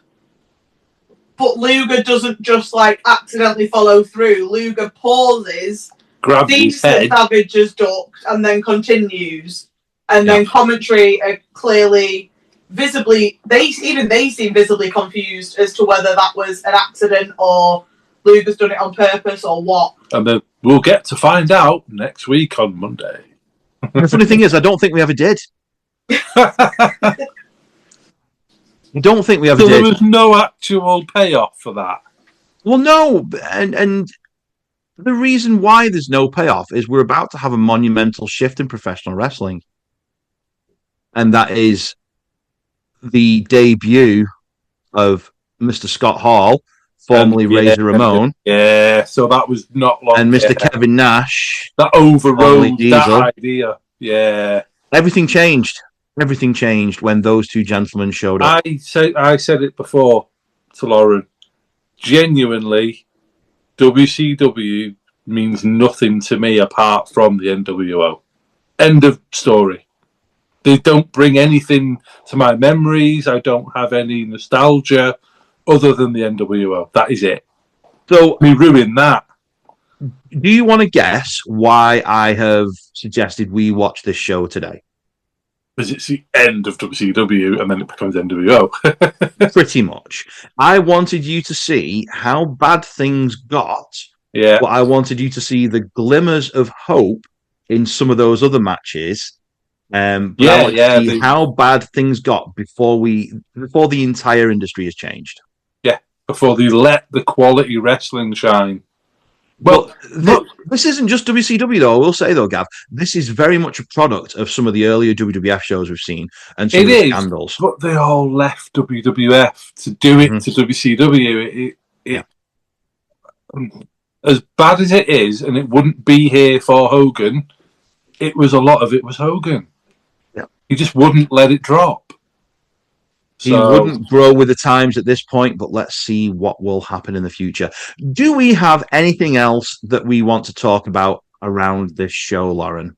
But Luger doesn't just accidentally follow through. Luger pauses, grabs his head. Savage has ducked, and then continues. And then commentary are clearly, visibly, they seem visibly confused as to whether that was an accident or Luger's done it on purpose or what. And then we'll get to find out next week on Monday. The funny thing is, I don't think we ever did. I don't think we ever did. There was no actual payoff for that. Well, no, and the reason why there's no payoff is we're about to have a monumental shift in professional wrestling. And that is the debut of Mr. Scott Hall, formerly Razor Ramon. Yeah, so that was not long. And Mr. Kevin Nash. That overrode that idea. Yeah. Everything changed. Everything changed when those two gentlemen showed up. I said it before to Lauren. Genuinely, WCW means nothing to me apart from the NWO. End of story. They don't bring anything to my memories. I don't have any nostalgia other than the NWO. That is it. So we ruined that. Do you want to guess why I have suggested we watch this show today? Because it's the end of WCW and then it becomes NWO. Pretty much. I wanted you to see how bad things got. Yeah. But I wanted you to see the glimmers of hope in some of those other matches. See how bad things got before the entire industry has changed. Yeah. Before they let the quality wrestling shine. Well, this isn't just WCW, though. I will say, though, Gav, this is very much a product of some of the earlier WWF shows we've seen and some of the scandals. But they all left WWF to do it to WCW. As bad as it is, and it wouldn't be here for Hogan, a lot of it was Hogan. Yeah. He just wouldn't let it drop. He wouldn't grow with the times at this point, but let's see what will happen in the future. Do we have anything else that we want to talk about around this show, Lauren?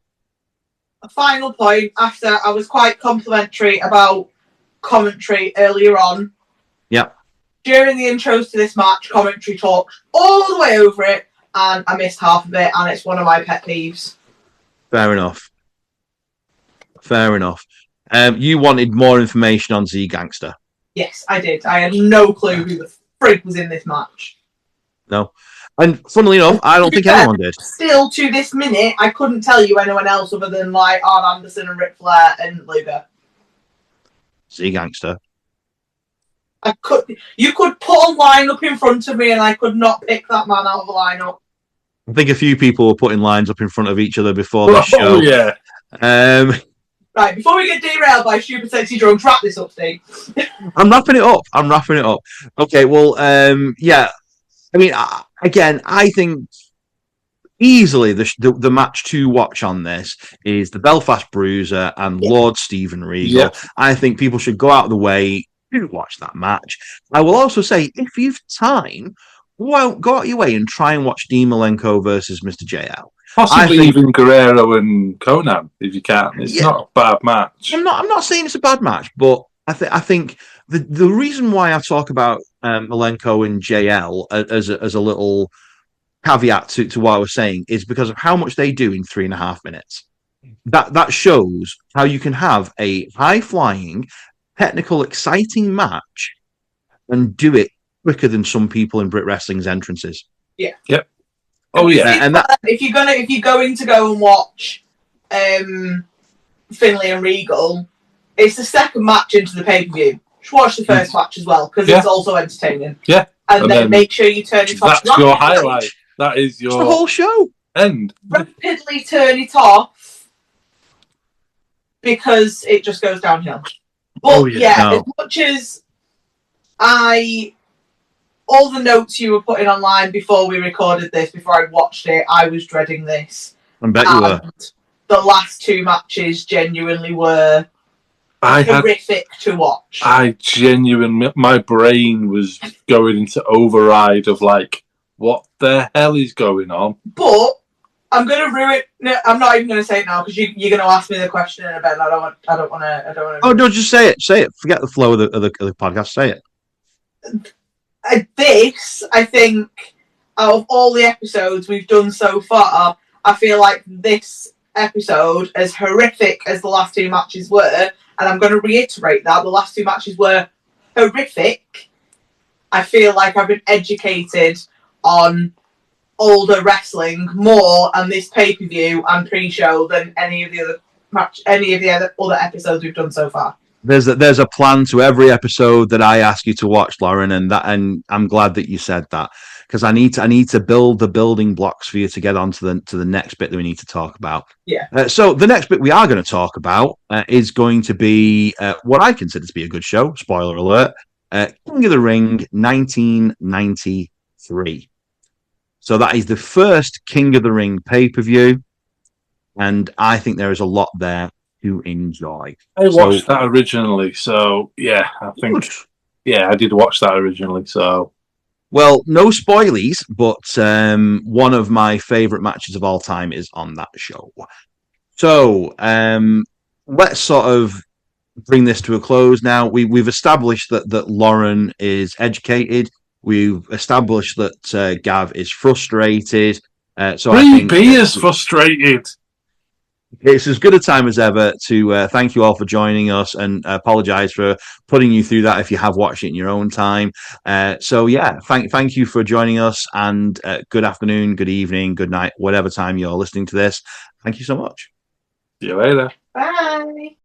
A final point, after I was quite complimentary about commentary earlier on. Yeah. During the intros to this match, commentary talked all the way over it, and I missed half of it, and it's one of my pet peeves. Fair enough. You wanted more information on Z Gangster. Yes, I did. I had no clue who the freak was in this match. No. And funnily enough, I don't think anyone did. Still, to this minute, I couldn't tell you anyone else other than Arn Anderson and Ric Flair and Luger. Z Gangster. You could put a lineup in front of me and I could not pick that man out of a lineup. I think a few people were putting lines up in front of each other before the show. Yeah. Right, before we get derailed by stupid sexy drunks, wrap this up, Steve. I'm wrapping it up. Okay, well, yeah. I mean, again, I think easily the match to watch on this is the Belfast Bruiser and Lord Steven Regal. Yeah. I think people should go out of the way to watch that match. I will also say, if you've time, well, go out your way and try and watch Dean Malenko versus Mr. JL. Possibly even Guerrero and Konan, if you can. It's not a bad match. I'm not saying it's a bad match, but I think the reason why I talk about Malenko and JL as a little caveat to what I was saying is because of how much they do in 3.5 minutes. That shows how you can have a high flying, technical, exciting match and do it quicker than some people in Brit Wrestling's entrances. Yeah. Yep. Oh yeah. And if you're going to go and watch Finlay and Regal, it's the second match into the pay-per-view. Just watch the first match as well, because it's also entertaining. Yeah. And then make sure you turn it off. That's your highlight. That is your the whole show. End. Rapidly turn it off because it just goes downhill. But as much as all the notes you were putting online before we recorded this, before I watched it, I was dreading this. I bet you were. The last two matches genuinely were horrific to watch. I genuinely, my brain was going into override of like, what the hell is going on? But I'm going to ruin. No, I'm not even going to say it now because you're going to ask me the question in a bit. And I don't want to. Oh no! Just say it. Say it. Forget the flow of the podcast. Say it. This, I think, out of all the episodes we've done so far, I feel like this episode, as horrific as the last two matches were, and I'm going to reiterate that the last two matches were horrific. I feel like I've been educated on older wrestling more on this pay-per-view and pre-show than any of the other episodes we've done so far. There's a plan to every episode that I ask you to watch, Lauren, and I'm glad that you said that because I need to build the building blocks for you to get on to the next bit that we need to talk about. Yeah. So the next bit we are going to talk about is going to be what I consider to be a good show. Spoiler alert: King of the Ring, 1993. So that is the first King of the Ring pay-per-view, and I think there is a lot there to enjoy. I watched that originally, so yeah, I think I did watch that originally. So, well, no spoilies, but one of my favorite matches of all time is on that show. So let's sort of bring this to a close now. We've established that Lauren is educated. We've established that Gav is frustrated. So I think B is frustrated. It's as good a time as ever to thank you all for joining us and apologize for putting you through that if you have watched it in your own time. So yeah, thank you for joining us, and good afternoon, good evening, good night, whatever time you're listening to this. Thank you so much. See you later. Bye.